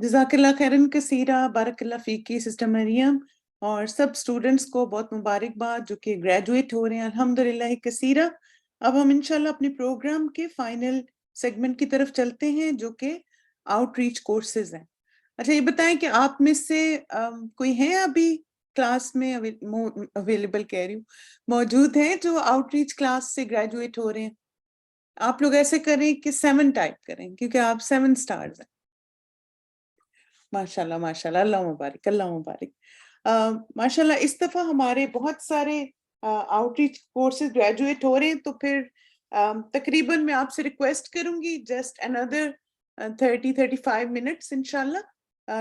جزاک اللہ خیرن کثیرہ، بارک اللہ فیکی سسٹر مریم، اور سب اسٹوڈنٹس کو بہت مبارکباد جو کہ گریجویٹ ہو رہے ہیں الحمدللہ کثیرہ۔ اب ہم انشاءاللہ اپنے پروگرام کے فائنل سیگمنٹ کی طرف چلتے ہیں جو کہ آؤٹ ریچ کورسز ہیں۔ اچھا، یہ بتائیں کہ آپ میں سے کوئی ہیں ابھی کلاس میں اویلیبل، کہہ رہی ہوں موجود ہیں، جو آؤٹ ریچ کلاس سے گریجویٹ ہو رہے ہیں؟ آپ لوگ ایسے کریں کہ 7 ٹائپ کریں کیونکہ آپ 7 سٹارز ہیں۔ ماشاء اللہ ماشاء اللہ، اللہ مبارک اللہ مبارک۔ ماشاء اللہ اس دفعہ ہمارے بہت سارے آؤٹ ریچ کورسز گریجویٹ ہو رہے ہیں، تو پھر تقریباً میں آپ سے ریکویسٹ کروں گی جسٹ اندر 30-35 منٹس انشاءاللہ،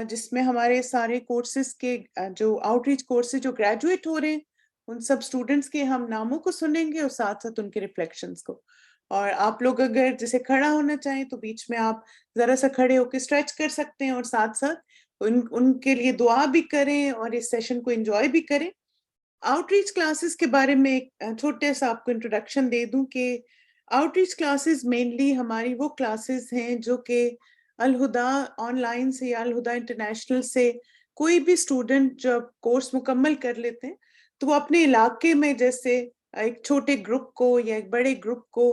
جس میں ہمارے سارے کورسز کے جو آؤٹ ریچ کورسز جو گریجویٹ ہو رہے ہیں ان سب اسٹوڈنٹس کے ہم ناموں کو سنیں گے اور ساتھ ساتھ ان کے ریفلیکشنز کو۔ اور آپ لوگ اگر جیسے کھڑا ہونا چاہیں تو بیچ میں آپ ذرا سا کھڑے ہو کے اسٹریچ کر سکتے ہیں، اور ساتھ ساتھ ان کے لیے دعا بھی کریں اور اس سیشن کو انجوائے بھی کریں۔ آؤٹ ریچ کلاسز کے بارے میں ایک چھوٹے سا آپ کو انٹروڈکشن دے دوں کہ آؤٹ ریچ کلاسز مینلی ہماری وہ کلاسز ہیں جو کہ الہدا آن لائن سے یا الہدا انٹرنیشنل سے کوئی بھی اسٹوڈنٹ جب کورس مکمل کر لیتے ہیں تو وہ اپنے علاقے میں جیسے ایک چھوٹے گروپ کو یا ایک بڑے گروپ کو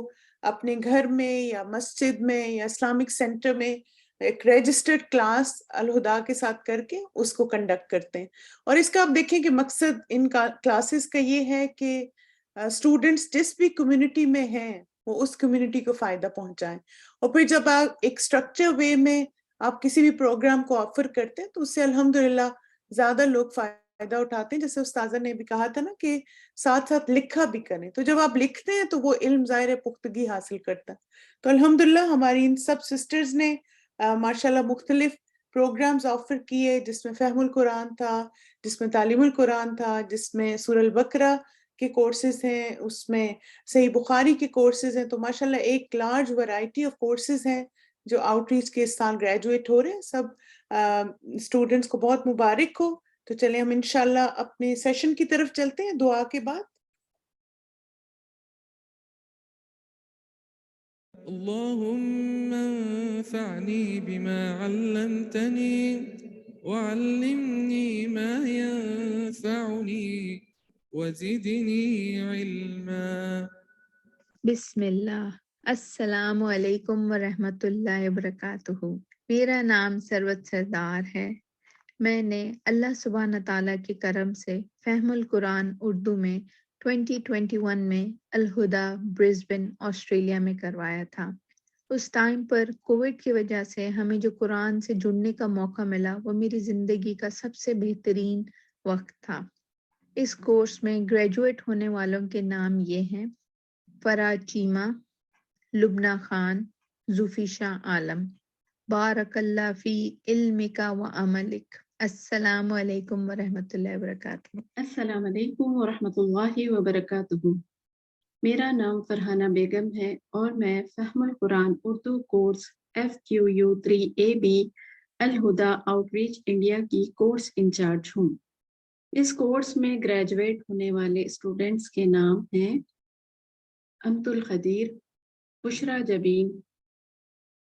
اپنے گھر میں یا مسجد میں یا اسلامک سینٹر میں ایک رجسٹرڈ کلاس الہدا کے ساتھ کر کے اس کو کنڈکٹ کرتے ہیں۔ اور اس کا آپ دیکھیں کہ مقصد ان کا کلاسز کا یہ ہے کہ اسٹوڈنٹس جس بھی کمیونٹی میں ہیں وہ اس کمیونٹی کو فائدہ پہنچائیں، اور پھر جب آپ ایک اسٹرکچر وے میں آپ کسی بھی پروگرام کو آفر کرتے ہیں تو اس سے الحمدللہ زیادہ لوگ فائدہ اٹھاتے ہیں۔ جیسے استاذہ نے بھی کہا تھا نا کہ ساتھ ساتھ لکھا بھی کریں، تو جب آپ لکھتے ہیں تو وہ علم ظاہر پختگی حاصل کرتا ہے۔ تو الحمدللہ ہماری ان سب سسٹرز نے ماشاءاللہ مختلف پروگرامز آفر کیے، جس میں فہم القرآن تھا، جس میں تعلیم القرآن تھا، جس میں سورہ البقرہ کے کورسز ہیں، اس میں صحیح بخاری کے کورسز ہیں۔ تو ماشاءاللہ ایک لارج ورائٹی آف کورسز ہیں جو آؤٹ ریچ کے اس سال گریجویٹ ہو رہے ہیں۔ سب اسٹوڈنٹس کو بہت مبارک ہو۔ تو چلیں ہم انشاءاللہ اپنے سیشن کی طرف چلتے ہیں دعا کے بعد۔ اللهم انفعني بما علمتني وعلمني ما ينفعني وزدني علما۔ بسم اللہ۔ السلام علیکم ورحمۃ اللہ وبرکاتہ۔ میرا نام ثروت سردار ہے۔ میں نے اللہ سبحانہ تعالیٰ کے کرم سے فہم القرآن اردو میں 2021 میں الہدا برسبن آسٹریلیا میں کروایا تھا۔ اس ٹائم پر کووڈ کی وجہ سے ہمیں جو قرآن سے جڑنے کا موقع ملا وہ میری زندگی کا سب سے بہترین وقت تھا۔ اس کورس میں گریجویٹ ہونے والوں کے نام یہ ہیں: فرا چیمہ، لبنہ خان، زوفیشا عالم۔ بارک اللہ فی علمک و عملک۔ السلام علیکم ورحمۃ اللہ وبرکاتہ۔ السلام علیکم ورحمۃ اللہ وبرکاتہ۔ میرا نام فرحانہ بیگم ہے اور میں فہم القرآن اردو کورس FQU3AB الہدا آؤٹ ریچ انڈیا کی کورس انچارج ہوں۔ اس کورس میں گریجویٹ ہونے والے اسٹوڈنٹس کے نام ہیں: امت القدیر، بشرا جبین،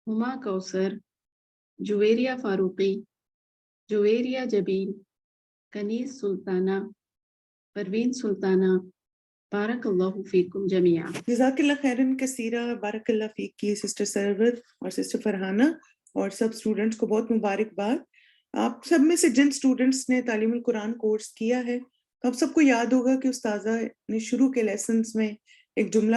ہما کوثر، جویریہ فاروقی، جویریہ جبین، کنیز سلطانہ، پروین سلطانہ۔ بارک اللہ فیکم جمیعا۔ جزاک اللہ خیرن کثیرہ، بارک اللہ فیک کی سسٹر سرور اور سسٹر فرحانہ اور سب اسٹوڈنٹس کو بہت مبارکباد۔ آپ سب میں سے جن اسٹوڈنٹس نے تعلیم القرآن کورس کیا ہے تو آپ سب کو یاد ہوگا کہ استاذہ نے شروع کے لیسنز میں ایک جملہ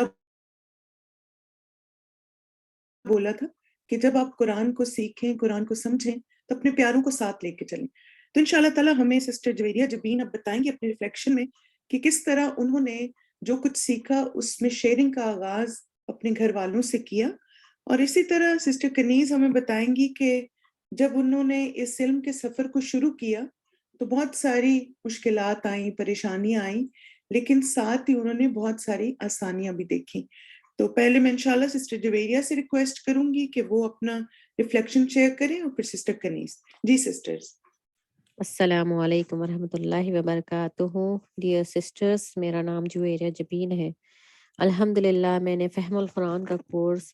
بولا تھا کہ جب آپ قرآن کو سیکھیں، قرآن کو سمجھیں تو اپنے پیاروں کو ساتھ لے کے چلیں۔ تو انشاءاللہ تعالیٰ ہمیں سسٹر جویریہ جبین اب بتائیں گے اپنے ریفلیکشن میں کہ کس طرح انہوں نے جو کچھ سیکھا اس میں شیئرنگ کا آغاز اپنے گھر والوں سے کیا، اور اسی طرح سسٹر کنیز ہمیں بتائیں گی کہ جب انہوں نے اس علم کے سفر کو شروع کیا تو بہت ساری مشکلات آئیں، پریشانیاں آئیں، لیکن ساتھ ہی انہوں نے بہت ساری آسانیاں بھی دیکھیں۔ تو پہلے میں انشاءاللہ سسٹر جویریہ سے ریکویسٹ کروں گی کہ وہ اپنا ریفلیکشن شیئر کریں، اور پھر سسٹر کنیز۔ جی سسٹرز۔ السلام علیکم ورحمۃ اللہ وبرکاتہ۔ ڈیئر سسٹرز، میرا نام جویریہ جبین ہے۔ الحمدللہ میں نے فہم القرآن کا کورس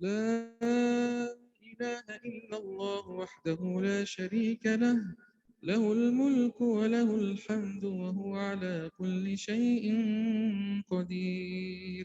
لا إله إلا الله وحده لا شريك له له الملك وله الحمد وهو على كل شيء قدير.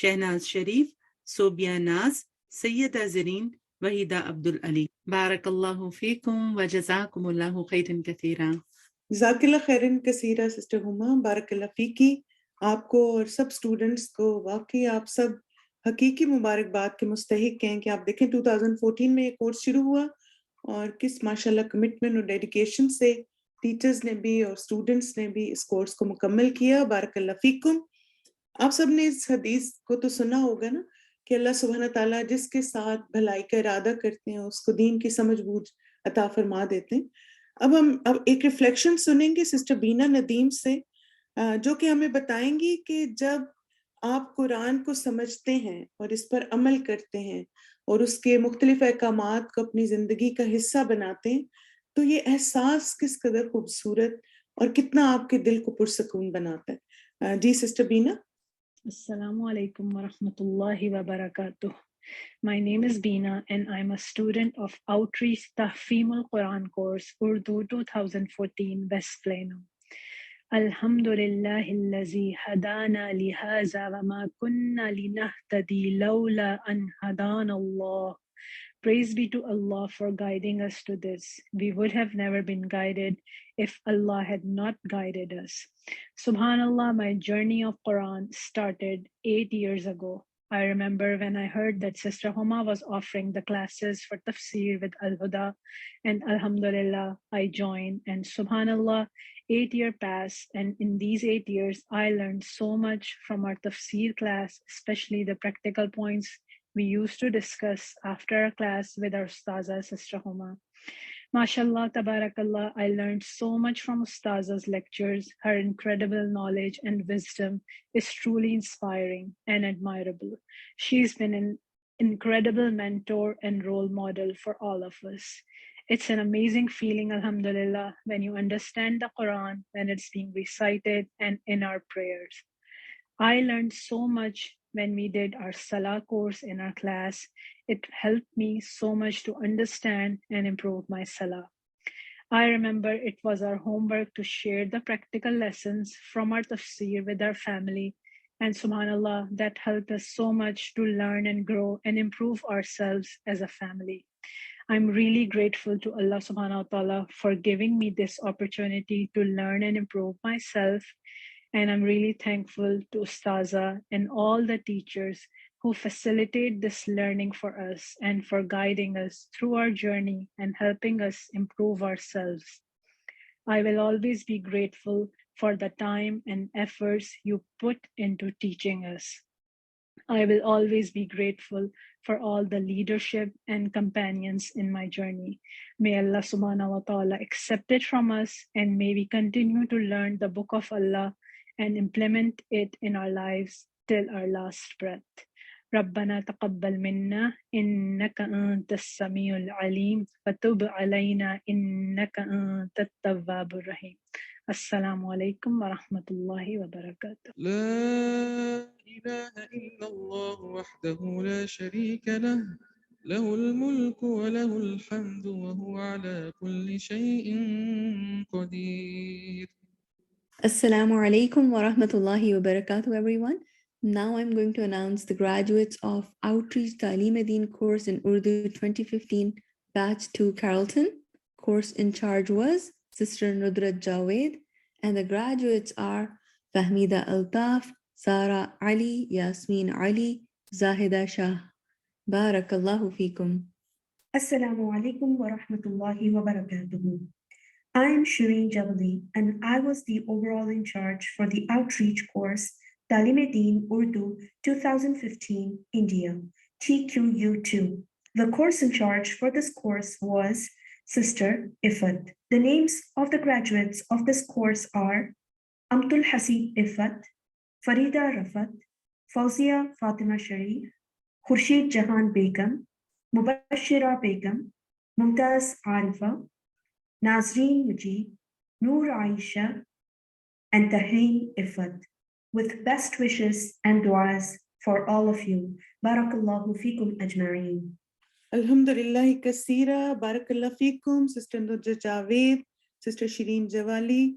شہناز شریف, صوبیہ ناز, سیدہ زرین, وحیدہ عبدالعلی. بارک اللہ فیکم وجزاکم اللہ خیرا کثیرا. جزاک اللہ خیرن کثیرہ سسٹر ہما, بارک اللہ فیکی. آپ کو اور سب اسٹوڈنٹس کو واقعی آپ سب حقیقی مبارکباد کے مستحق ہیں کہ آپ دیکھیں 2014 میں یہ کورس شروع ہوا اور کس ماشاءاللہ کمٹمنٹ اور ڈیڈیکیشن سے ٹیچرز نے بھی اور اسٹوڈنٹس نے بھی اس کورس کو مکمل کیا. بارک اللہ فیکم. آپ سب نے اس حدیث کو تو سنا ہوگا نا کہ اللہ سبحانہ تعالیٰ جس کے ساتھ بھلائی کا ارادہ کرتے ہیں اس کو دین کی سمجھ بوجھ عطا فرما دیتے ہیں. اب ایک ریفلیکشن سنیں گے سسٹر بینا ندیم سے, جو کہ ہمیں بتائیں گی کہ جب آپ قرآن کو سمجھتے ہیں اور اس پر عمل کرتے ہیں اور اس کے مختلف احکامات کو اپنی زندگی کا حصہ بناتے ہیں تو یہ احساس کس قدر خوبصورت اور کتنا آپ کے دل کو پرسکون بناتا ہے. جی سسٹر بینا. Assalamu alaikum wa rahmatullahi wa barakatuh. My name is Beena and I'm a student of Outreach Tahfeemul Quran course Urdu 2014 West Plano. Alhamdulillahi allazi hadana lihaza wa ma kunna linahtadi lawla an hadana Allah. Praise be to Allah for guiding us to this. We would have never been guided if Allah had not guided us. Subhanallah, my journey of Quran started 8 years ago. I remember when I heard that Sister Homa was offering the classes for tafsir with Al-Huda, and Alhamdulillah, I joined, and Subhanallah, 8 years passed, and in these 8 years, I learned so much from our tafsir class, especially the practical points we used to discuss after our class with our Ustaza, Sister Homa. MashaAllah, Tabarakallah, I learned so much from Ustaza's lectures. Her incredible knowledge and wisdom is truly inspiring and admirable. She's been an incredible mentor and role model for all of us. It's an amazing feeling, Alhamdulillah, when you understand the Quran, when it's being recited and in our prayers. I learned so much when we did our Salah course in our class. It helped me so much to understand and improve my Salah. I remember it was our homework to share the practical lessons from our tafsir with our family. And subhanAllah, that helped us so much to learn and grow and improve ourselves as a family. I'm really grateful to Allah subhanahu wa ta'ala for giving me this opportunity to learn and improve myself. And I'm really thankful to Ustaza and all the teachers who facilitate this learning for us and for guiding us through our journey and helping us improve ourselves. I will always be grateful for the time and efforts you put into teaching us. I will always be grateful for all the leadership and companions in my journey. May Allah subhanahu wa ta'ala accept it from us, and may we continue to learn the book of Allah and implement it in our lives till our last breath. ربنا تقبل منا إنك أنت السميع العليم وتب علينا إنك أنت التواب الرحيم. السلام عليكم ورحمة الله وبركاته. لا إله إلا الله وحده لا شريك له له الملك وله الحمد وهو على كل شيء قدير. Assalamu alaikum wa rahmatullahi wa barakatuh, everyone. Now I'm going to announce the graduates of Outreach Ta'aleem-e-Deen course in Urdu 2015, Batch 2 Carrollton. Course in charge was Sister Nudrat Javed, and the graduates are Fahmida Altaf, Sara Ali, Yasmin Ali, Zahida Shah. Barakallahu feekum. Assalamu alaikum wa rahmatullahi wa barakatuhu. I am Shireen Jabali, and I was the overall in charge for the outreach course Ta'aleem-e-Deen Urdu 2015 India, TQU2. The course in charge for this course was Sister Ifat. The names of the graduates of this course are Amtul Hasib Ifat, Farida Rafat, Fauzia Fatima Sharif, Khurshid Jahan Begum, Mubashira Begum, Mumtaz Arifa, Nazreen Mujib, Noor Aisha, and Tahin Ifat, with best wishes and du'as for all of you. Barakallahu feekum ajma'een. Alhamdulillah kasira, barakallah feekum, Sister Nudrat Javed, Sister Shireen Jawali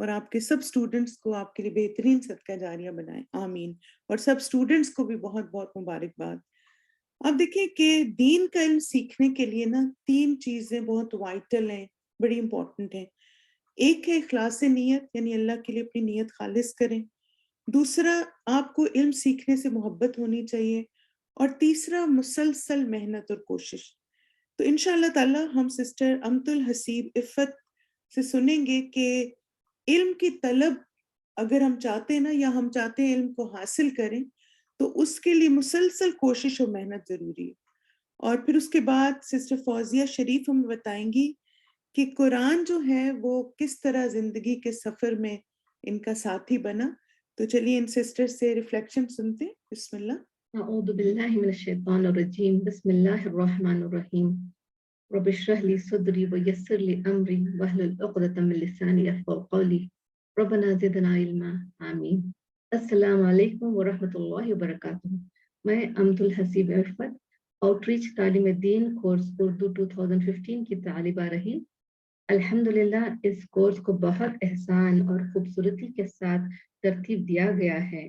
اور آپ کے سب students کو آپ کے لیے بہترین صدقہ جاریہ بنائیں، آمین. اور سب اسٹوڈنٹس کو بھی بہت بہت مبارکباد. اب دیکھیں کہ دین کا علم سیکھنے کے لیے نا 3 چیزیں بہت وائٹل ہیں، بڑی امپورٹنٹ ہیں. ایک ہے اخلاص نیت، یعنی اللہ کے لیے اپنی نیت خالص کریں. دوسرا، آپ کو علم سیکھنے سے محبت ہونی چاہیے. اور تیسرا، مسلسل محنت اور کوشش. تو انشاءاللہ تعالی ہم سسٹر امت الحسیب عفت سے سنیں گے کہ علم کی طلب اگر ہم چاہتے ہیں نا، یا ہم چاہتے ہیں علم کو حاصل کریں، تو اس کے لیے مسلسل کوشش اور محنت ضروری ہے. اور پھر اس کے بعد سسٹر فوزیہ شریف ہمیں بتائیں گی کہ قرآن جو ہے وہ کس طرح زندگی کے سفر میں ان کا ساتھی بنا. تو چلیے ان سسٹر سے ریفلیکشن سنتے ہیں. بسم اللہ. اعوذ باللہ من الشیطان الرجیم. بسم اللہ الرحمن الرحیم. رب اشرح لي صدري ويسر لي امري واحلل عقدة من لساني يفقهوا قولي. ربنا زدنا علما. آمین. السلام علیکم ورحمۃ اللہ وبرکاتہ. میں امت الحسیب عفت آؤٹ ریچ تعلیم دین کورس اردو 2015 کی طالبہ رہی. الحمدللہ اس کورس کو بہت احسان اور خوبصورتی کے ساتھ ترتیب دیا گیا ہے.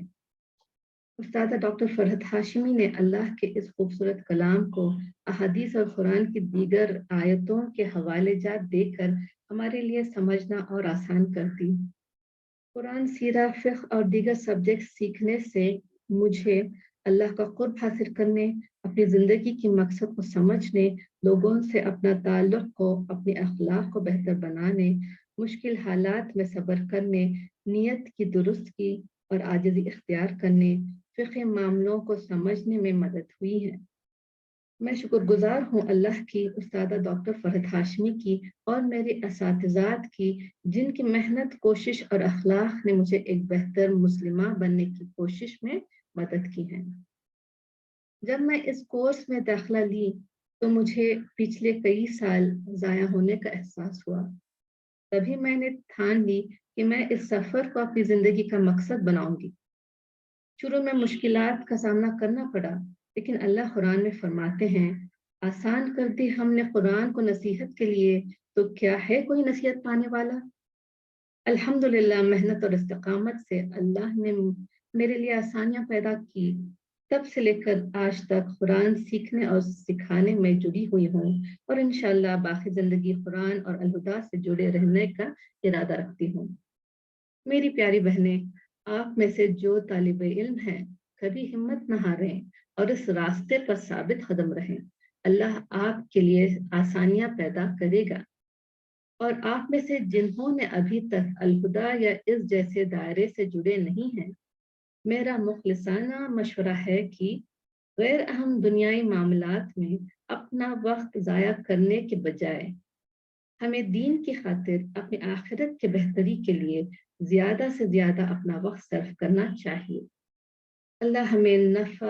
استاد ڈاکٹر فرحت ہاشمی نے اللہ کے اس خوبصورت کلام کو احادیث اور قرآن کی دیگر آیتوں کے حوالے جات دے کر ہمارے لیے سمجھنا اور آسان کر دی. قرآن، سیرہ، فقہ اور دیگر سبجیکٹ سیکھنے سے مجھے اللہ کا قرب حاصل کرنے، اپنی زندگی کی مقصد کو سمجھنے، لوگوں سے اپنا تعلق کو، اپنے اخلاق کو بہتر بنانے، مشکل حالات میں صبر کرنے، نیت کی درستگی اور عاجزی اختیار کرنے، فقہ معاملوں کو سمجھنے میں مدد ہوئی ہے. میں شکر گزار ہوں اللہ کی، استادہ ڈاکٹر فرحت ہاشمی کی اور میرے اساتذات کی، جن کی محنت، کوشش اور اخلاق نے مجھے ایک بہتر مسلمہ بننے کی کوشش میں مدد کی ہے. جب میں اس کورس میں داخلہ لی تو مجھے پچھلے کئی سال ضائع ہونے کا احساس ہوا. تبھی میں نے ٹھان لی کہ میں اس سفر کو اپنی زندگی کا مقصد بناؤں گی. شروع میں مشکلات کا سامنا کرنا پڑا، لیکن اللہ قرآن میں فرماتے ہیں، آسان کر دی ہم نے قرآن کو نصیحت کے لیے، تو کیا ہے کوئی نصیحت پانے والا. الحمدللہ محنت اور استقامت سے اللہ نے میرے لیے آسانیاں پیدا کی. تب سے لے کر آج تک قرآن سیکھنے اور سکھانے میں جڑی ہوئی ہوں، اور انشاءاللہ باقی زندگی قرآن اور الہدا سے جڑے رہنے کا ارادہ رکھتی ہوں. میری پیاری بہنیں، آپ میں سے جو طالب علم ہیں کبھی ہمت نہ ہاریں اور اس راستے پر ثابت قدم رہیں. اللہ آپ کے لیے آسانیاں پیدا کرے گا. اور آپ میں سے جنہوں نے ابھی تک الہدا یا اس جیسے دائرے سے جڑے نہیں ہیں، میرا مخلصانہ مشورہ ہے کہ غیر اہم دنیائی معاملات میں اپنا وقت ضائع کرنے کے بجائے ہمیں دین کی خاطر اپنی آخرت کے بہتری کے لیے زیادہ سے زیادہ اپنا وقت صرف کرنا چاہیے. اللہ ہمیں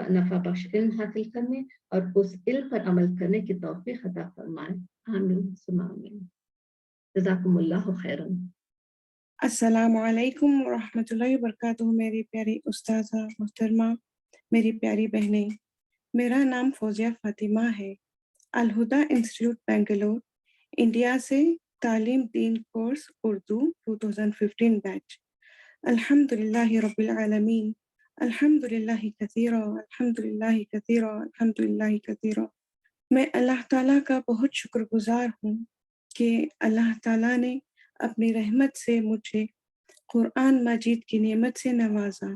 نفع بخش علم حاصل کرنے اور اس علم پر عمل کرنے کی توفیق عطا فرمائے. آمین ثم آمین. جزاکم اللہ خیرا. السلام علیکم ورحمۃ اللہ وبرکاتہ. میری پیاری استاذہ محترمہ، میری پیاری بہنیں، میرا نام فوزیہ فاطمہ ہے. الہدا انسٹیٹیوٹ بنگلور، انڈیا سے تعلیم دین کورس اردو 2015 بیچ. الحمدللہ رب العالمین، الحمدللہ کثیرا، الحمدللہ کثیرا، الحمدللہ کثیرا. میں اللہ تعالیٰ کا بہت شکر گزار ہوں کہ اللہ تعالیٰ نے اپنی رحمت سے مجھے قرآن مجید کی نعمت سے نوازا،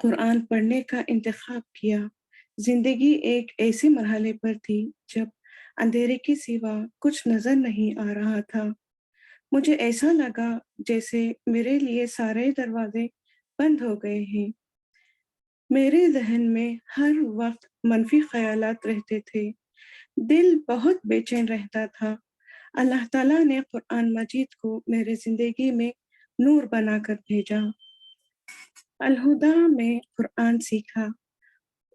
قرآن پڑھنے کا انتخاب کیا. زندگی ایک ایسے مرحلے پر تھی جب اندھیرے کے سوا کچھ نظر نہیں آ رہا تھا. مجھے ایسا لگا جیسے میرے لیے سارے دروازے بند ہو گئے ہیں. میرے ذہن میں ہر وقت منفی خیالات رہتے تھے، دل بہت بے چین رہتا تھا. اللہ تعالیٰ نے قرآن مجید کو میرے زندگی میں نور بنا کر بھیجا. الہدا میں قرآن سیکھا،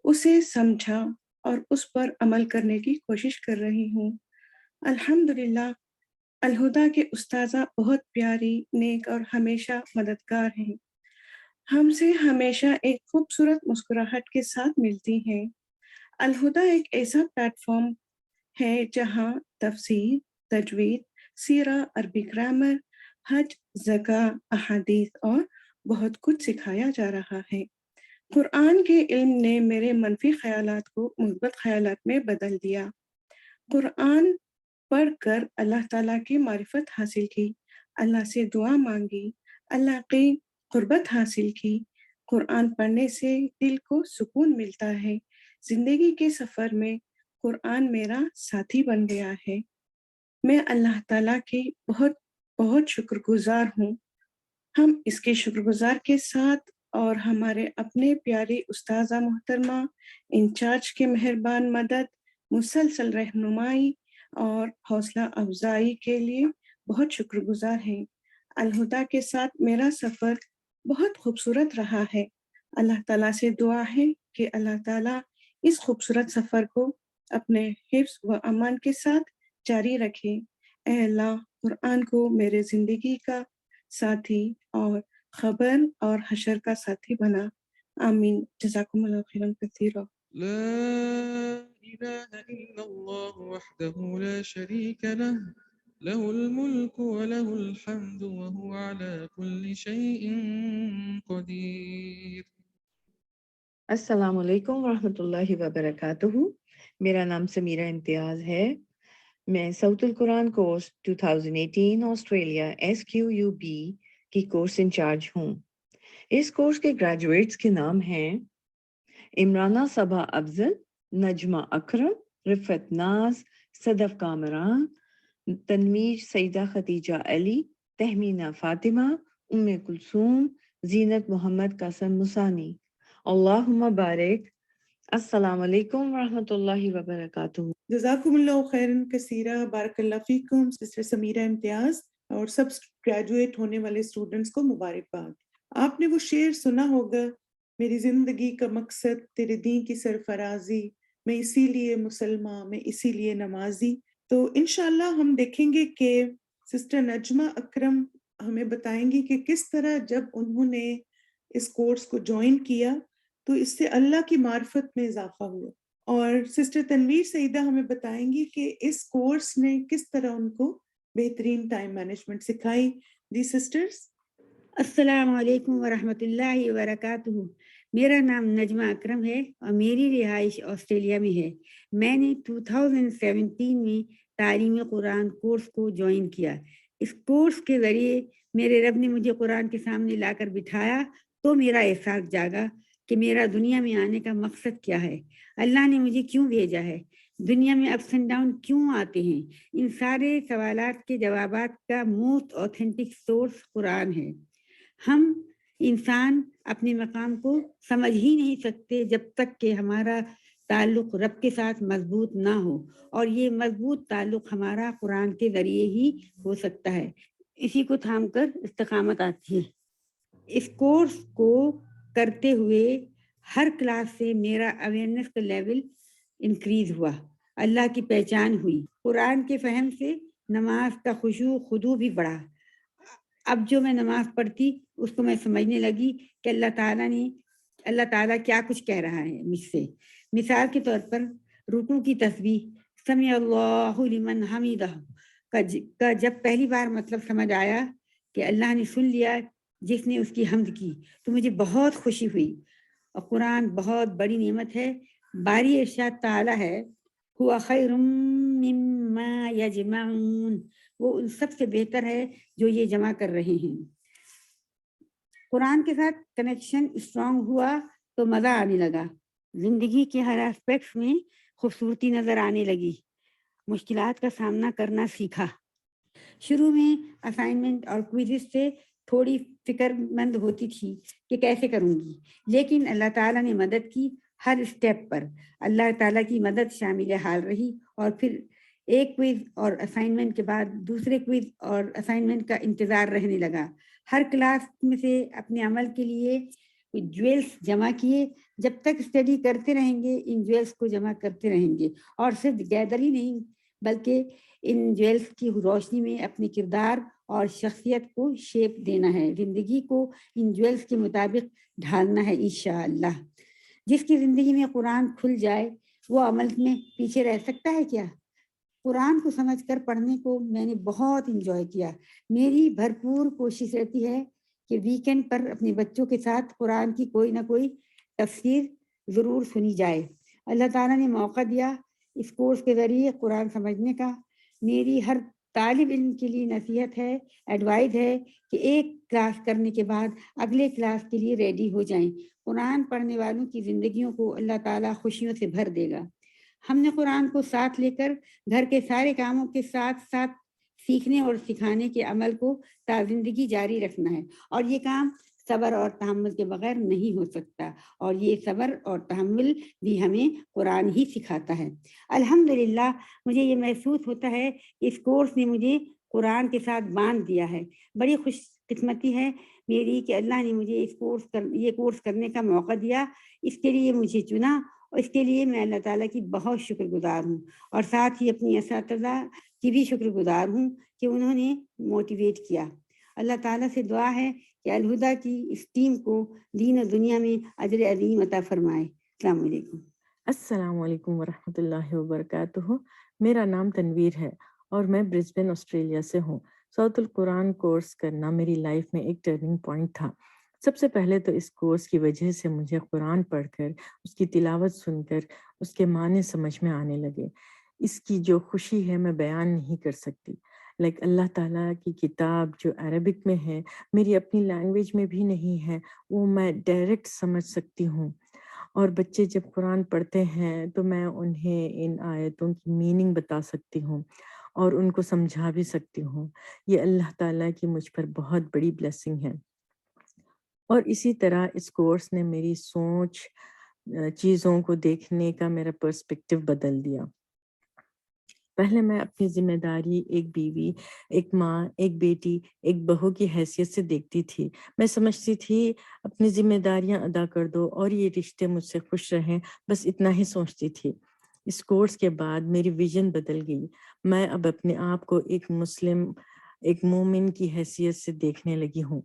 اسے سمجھا اور اس پر عمل کرنے کی کوشش کر رہی ہوں. الحمدللہ الہدا کے استاذہ بہت پیاری، نیک اور ہمیشہ مددگار ہیں. ہم سے ہمیشہ ایک خوبصورت مسکراہٹ کے ساتھ ملتی ہیں. الہدا ایک ایسا پلیٹ فارم ہے جہاں تفسیر، تجوید، سیرہ، عربی گرامر، حج، زکا، احادیث اور بہت کچھ سکھایا جا رہا ہے۔ قرآن کے علم نے میرے منفی خیالات کو مثبت خیالات میں بدل دیا۔ قرآن پڑھ کر اللہ تعالیٰ کی معرفت حاصل کی، اللہ سے دعا مانگی، اللہ کی قربت حاصل کی۔ قرآن پڑھنے سے دل کو سکون ملتا ہے۔ زندگی کے سفر میں قرآن میرا ساتھی بن گیا ہے۔ میں اللہ تعالیٰ کی بہت بہت شکر گزار ہوں۔ ہم اس کے شکر گزار کے ساتھ اور ہمارے اپنے پیارے استاذہ محترمہ انچارج کے مہربان مدد، مسلسل رہنمائی اور حوصلہ افزائی کے لیے بہت شکر گزار ہیں۔ الہدا کے ساتھ میرا سفر بہت خوبصورت رہا ہے۔ اللہ تعالیٰ سے دعا ہے کہ اللہ تعالیٰ اس خوبصورت سفر کو اپنے حفظ و امان کے ساتھ جاری رکھے۔ اے اللہ، قرآن کو میرے زندگی کا ساتھی اور خبر اور حشر کا ساتھی بنا۔ آمین۔ جزاکم اللہ خیرا کثیرا۔ لا إله إلا الله وحده لا شريك له له الملك وله الحمد وهو على كل شيء قدير۔ السلام علیکم ورحمۃ اللہ وبرکاتہ۔ میرا نام سمیرہ امتیاز ہے۔ میں صوت القرآن کورس 2018 آسٹریلیا SQUB کی کورس انچارج ہوں۔ اس کورس کے گریجویٹس کے نام ہیں عمرانہ صبا افضل، نجمہ اکرم، رفت ناز، صدف کامران، تنویر سیدہ ختیجہ علی، تہمینہ فاطمہ، ام کلثوم، زینت محمد قاسم مسانی۔ اللہم بارک۔ السلام علیکم ورحمۃ اللہ وبرکاتہ۔ جزاکم اللہ خیرن کثیرہ، بارک اللہ فیکم سسٹر سمیرہ امتیاز اور سب گریجویٹ ہونے والے اسٹوڈنٹس کو مبارکباد۔ آپ نے وہ شعر سنا ہوگا، میری زندگی کا مقصد تیرے دین کی سرفرازی، میں اسی لیے مسلمان، میں اسی لیے نمازی۔ تو انشاءاللہ ہم دیکھیں گے کہ سسٹر نجمہ اکرم ہمیں بتائیں گی کہ کس طرح جب انہوں نے اس کورس کو جوائن کیا تو اس سے اللہ کی معرفت میں اضافہ ہوا، اور سسٹر تنویر سعیدہ ہمیں بتائیں گی کہ اس کورس نے کس طرح ان کو بہترین ٹائم مینجمنٹ سکھائی۔ جی سسٹرز۔ السلام علیکم ورحمۃ اللہ وبرکاتہ۔ میرا نام نجمہ اکرم ہے اور میری رہائش آسٹریلیا میں ہے۔ میں نے 2017 میں تعلیم قرآن کورس کو جوائن کیا۔ اس کورس کے ذریعے میرے رب نے مجھے قرآن کے سامنے لا کر بٹھایا تو میرا احساس جاگا کہ میرا دنیا میں آنے کا مقصد کیا ہے، اللہ نے مجھے کیوں بھیجا ہے، دنیا میں اپس اینڈ ڈاؤن کیوں آتے ہیں۔ ان سارے سوالات کے جوابات کا موسٹ اوتھینٹک سورس قرآن ہے۔ ہم انسان اپنے مقام کو سمجھ ہی نہیں سکتے جب تک کہ ہمارا تعلق رب کے ساتھ مضبوط نہ ہو، اور یہ مضبوط تعلق ہمارا قرآن کے ذریعے ہی ہو سکتا ہے۔ اسی کو تھام کر استقامت آتی ہے۔ اس کورس کو کرتے ہوئے ہر کلاس سے میرا اویئرنیس کا لیول انکریز ہوا، اللہ کی پہچان ہوئی، قرآن کے فہم سے نماز کا خشوع خضوع بھی بڑھا۔ اب جو میں نماز پڑھتی اس کو میں سمجھنے لگی کہ اللہ تعالیٰ کیا کچھ کہہ رہا ہے مجھ سے۔ مثال کے طور پر رکوع کی تسبیح سمع اللہ لمن حمیدہ کا جب پہلی بار مطلب سمجھ آیا کہ اللہ نے سن لیا جس نے اس کی حمد کی، تو مجھے بہت خوشی ہوئی۔ اور قرآن بہت بڑی نعمت ہے۔ باری ارشاد تعالیٰ ہے ہوا خیر مما یجمعون، وہ ان سب سے بہتر ہے جو یہ جمع کر رہے ہیں۔ قرآن کے ساتھ کنیکشن اسٹرانگ ہوا تو مزہ آنے لگا، زندگی کے ہر اسپیکٹس میں خوبصورتی نظر آنے لگی، مشکلات کا سامنا کرنا سیکھا۔ شروع میں اسائنمنٹ اور کوئزز سے تھوڑی فکر مند ہوتی تھی کہ کیسے کروں گی، لیکن اللہ تعالیٰ نے مدد کی ہر اسٹیپ پر۔ اللہ تعالیٰ کی مدد شامل حال رہی، اور پھر ایک کوئز اور اسائنمنٹ کے بعد دوسرے کوئز اور اسائنمنٹ کا انتظار رہنے لگا۔ ہر کلاس میں سے اپنے عمل کے لیے جویلز جمع کیے۔ جب تک اسٹڈی کرتے رہیں گے ان جویلز کو جمع کرتے رہیں گے، اور صرف گیدر ہی نہیں بلکہ ان جویلز کی روشنی میں اپنے کردار اور شخصیت کو شیپ دینا ہے، زندگی کو ان جویلز کے مطابق ڈھالنا ہے انشاءاللہ۔ جس کی زندگی میں قرآن کھل جائے وہ عمل میں پیچھے رہ سکتا ہے کیا؟ قرآن کو سمجھ کر پڑھنے کو میں نے بہت انجوائے کیا. میری بھرپور کوشش رہتی ہے کہ ویکینڈ پر اپنے بچوں کے ساتھ قرآن کی کوئی نہ کوئی تفسیر ضرور سنی جائے. اللہ تعالیٰ نے موقع دیا اس کورس کے ذریعے قرآن سمجھنے کا. میری ہر طالب علم کے لیے نصیحت ہے، ایڈوائز ہے کہ ایک کلاس کرنے کے بعد اگلے کلاس کے لیے ریڈی ہو جائیں. قرآن پڑھنے والوں کی زندگیوں کو اللہ تعالیٰ خوشیوں سے بھر دے گا. ہم نے قرآن کو ساتھ لے کر گھر کے سارے کاموں کے ساتھ ساتھ سیکھنے اور سکھانے کے عمل کو تا زندگی جاری رکھنا ہے، اور یہ کام صبر اور تحمل کے بغیر نہیں ہو سکتا، اور یہ صبر اور تحمل بھی ہمیں قرآن ہی سکھاتا ہے. الحمدللہ مجھے یہ محسوس ہوتا ہے کہ اس کورس نے مجھے قرآن کے ساتھ باندھ دیا ہے. بڑی خوش قسمتی ہے میری کہ اللہ نے مجھے یہ کورس کرنے کا موقع دیا. اس کے لیے مجھے چنا، اور اس کے لیے میں اللہ تعالیٰ کی بہت شکر گزار ہوں، اور ساتھ ہی اپنی اساتذہ کی بھی شکر گزار ہوں کہ انہوں نے موٹیویٹ کیا. اللہ تعالیٰ سے دعا ہے کہ الہدا کی اس ٹیم کو دین و دنیا میں اجر عظیم عطا فرمائے. السلام علیکم. السلام علیکم ورحمۃ اللہ وبرکاتہ. میرا نام تنویر ہے اور میں برسبن آسٹریلیا سے ہوں. صوت القرآن کورس کرنا میری لائف میں ایک ٹرننگ پوائنٹ تھا. سب سے پہلے تو اس کورس کی وجہ سے مجھے قرآن پڑھ کر، اس کی تلاوت سن کر اس کے معنی سمجھ میں آنے لگے. اس کی جو خوشی ہے میں بیان نہیں کر سکتی. اللہ تعالیٰ کی کتاب جو عربک میں ہے، میری اپنی لینگویج میں بھی نہیں ہے، وہ میں ڈائریکٹ سمجھ سکتی ہوں. اور بچے جب قرآن پڑھتے ہیں تو میں انہیں ان آیتوں کی میننگ بتا سکتی ہوں اور ان کو سمجھا بھی سکتی ہوں. یہ اللہ تعالیٰ کی مجھ پر بہت بڑی بلیسنگ ہے. اور اسی طرح اس کورس نے میری سوچ، چیزوں کو دیکھنے کا میرا پرسپیکٹیو بدل دیا. پہلے میں اپنی ذمہ داری ایک بیوی، ایک ماں، ایک بیٹی، ایک بہو کی حیثیت سے دیکھتی تھی. میں سمجھتی تھی اپنی ذمہ داریاں ادا کر دو اور یہ رشتے مجھ سے خوش رہیں، بس اتنا ہی سوچتی تھی. اس کورس کے بعد میری ویژن بدل گئی. میں اب اپنے آپ کو ایک مسلم، ایک مومن کی حیثیت سے دیکھنے لگی ہوں.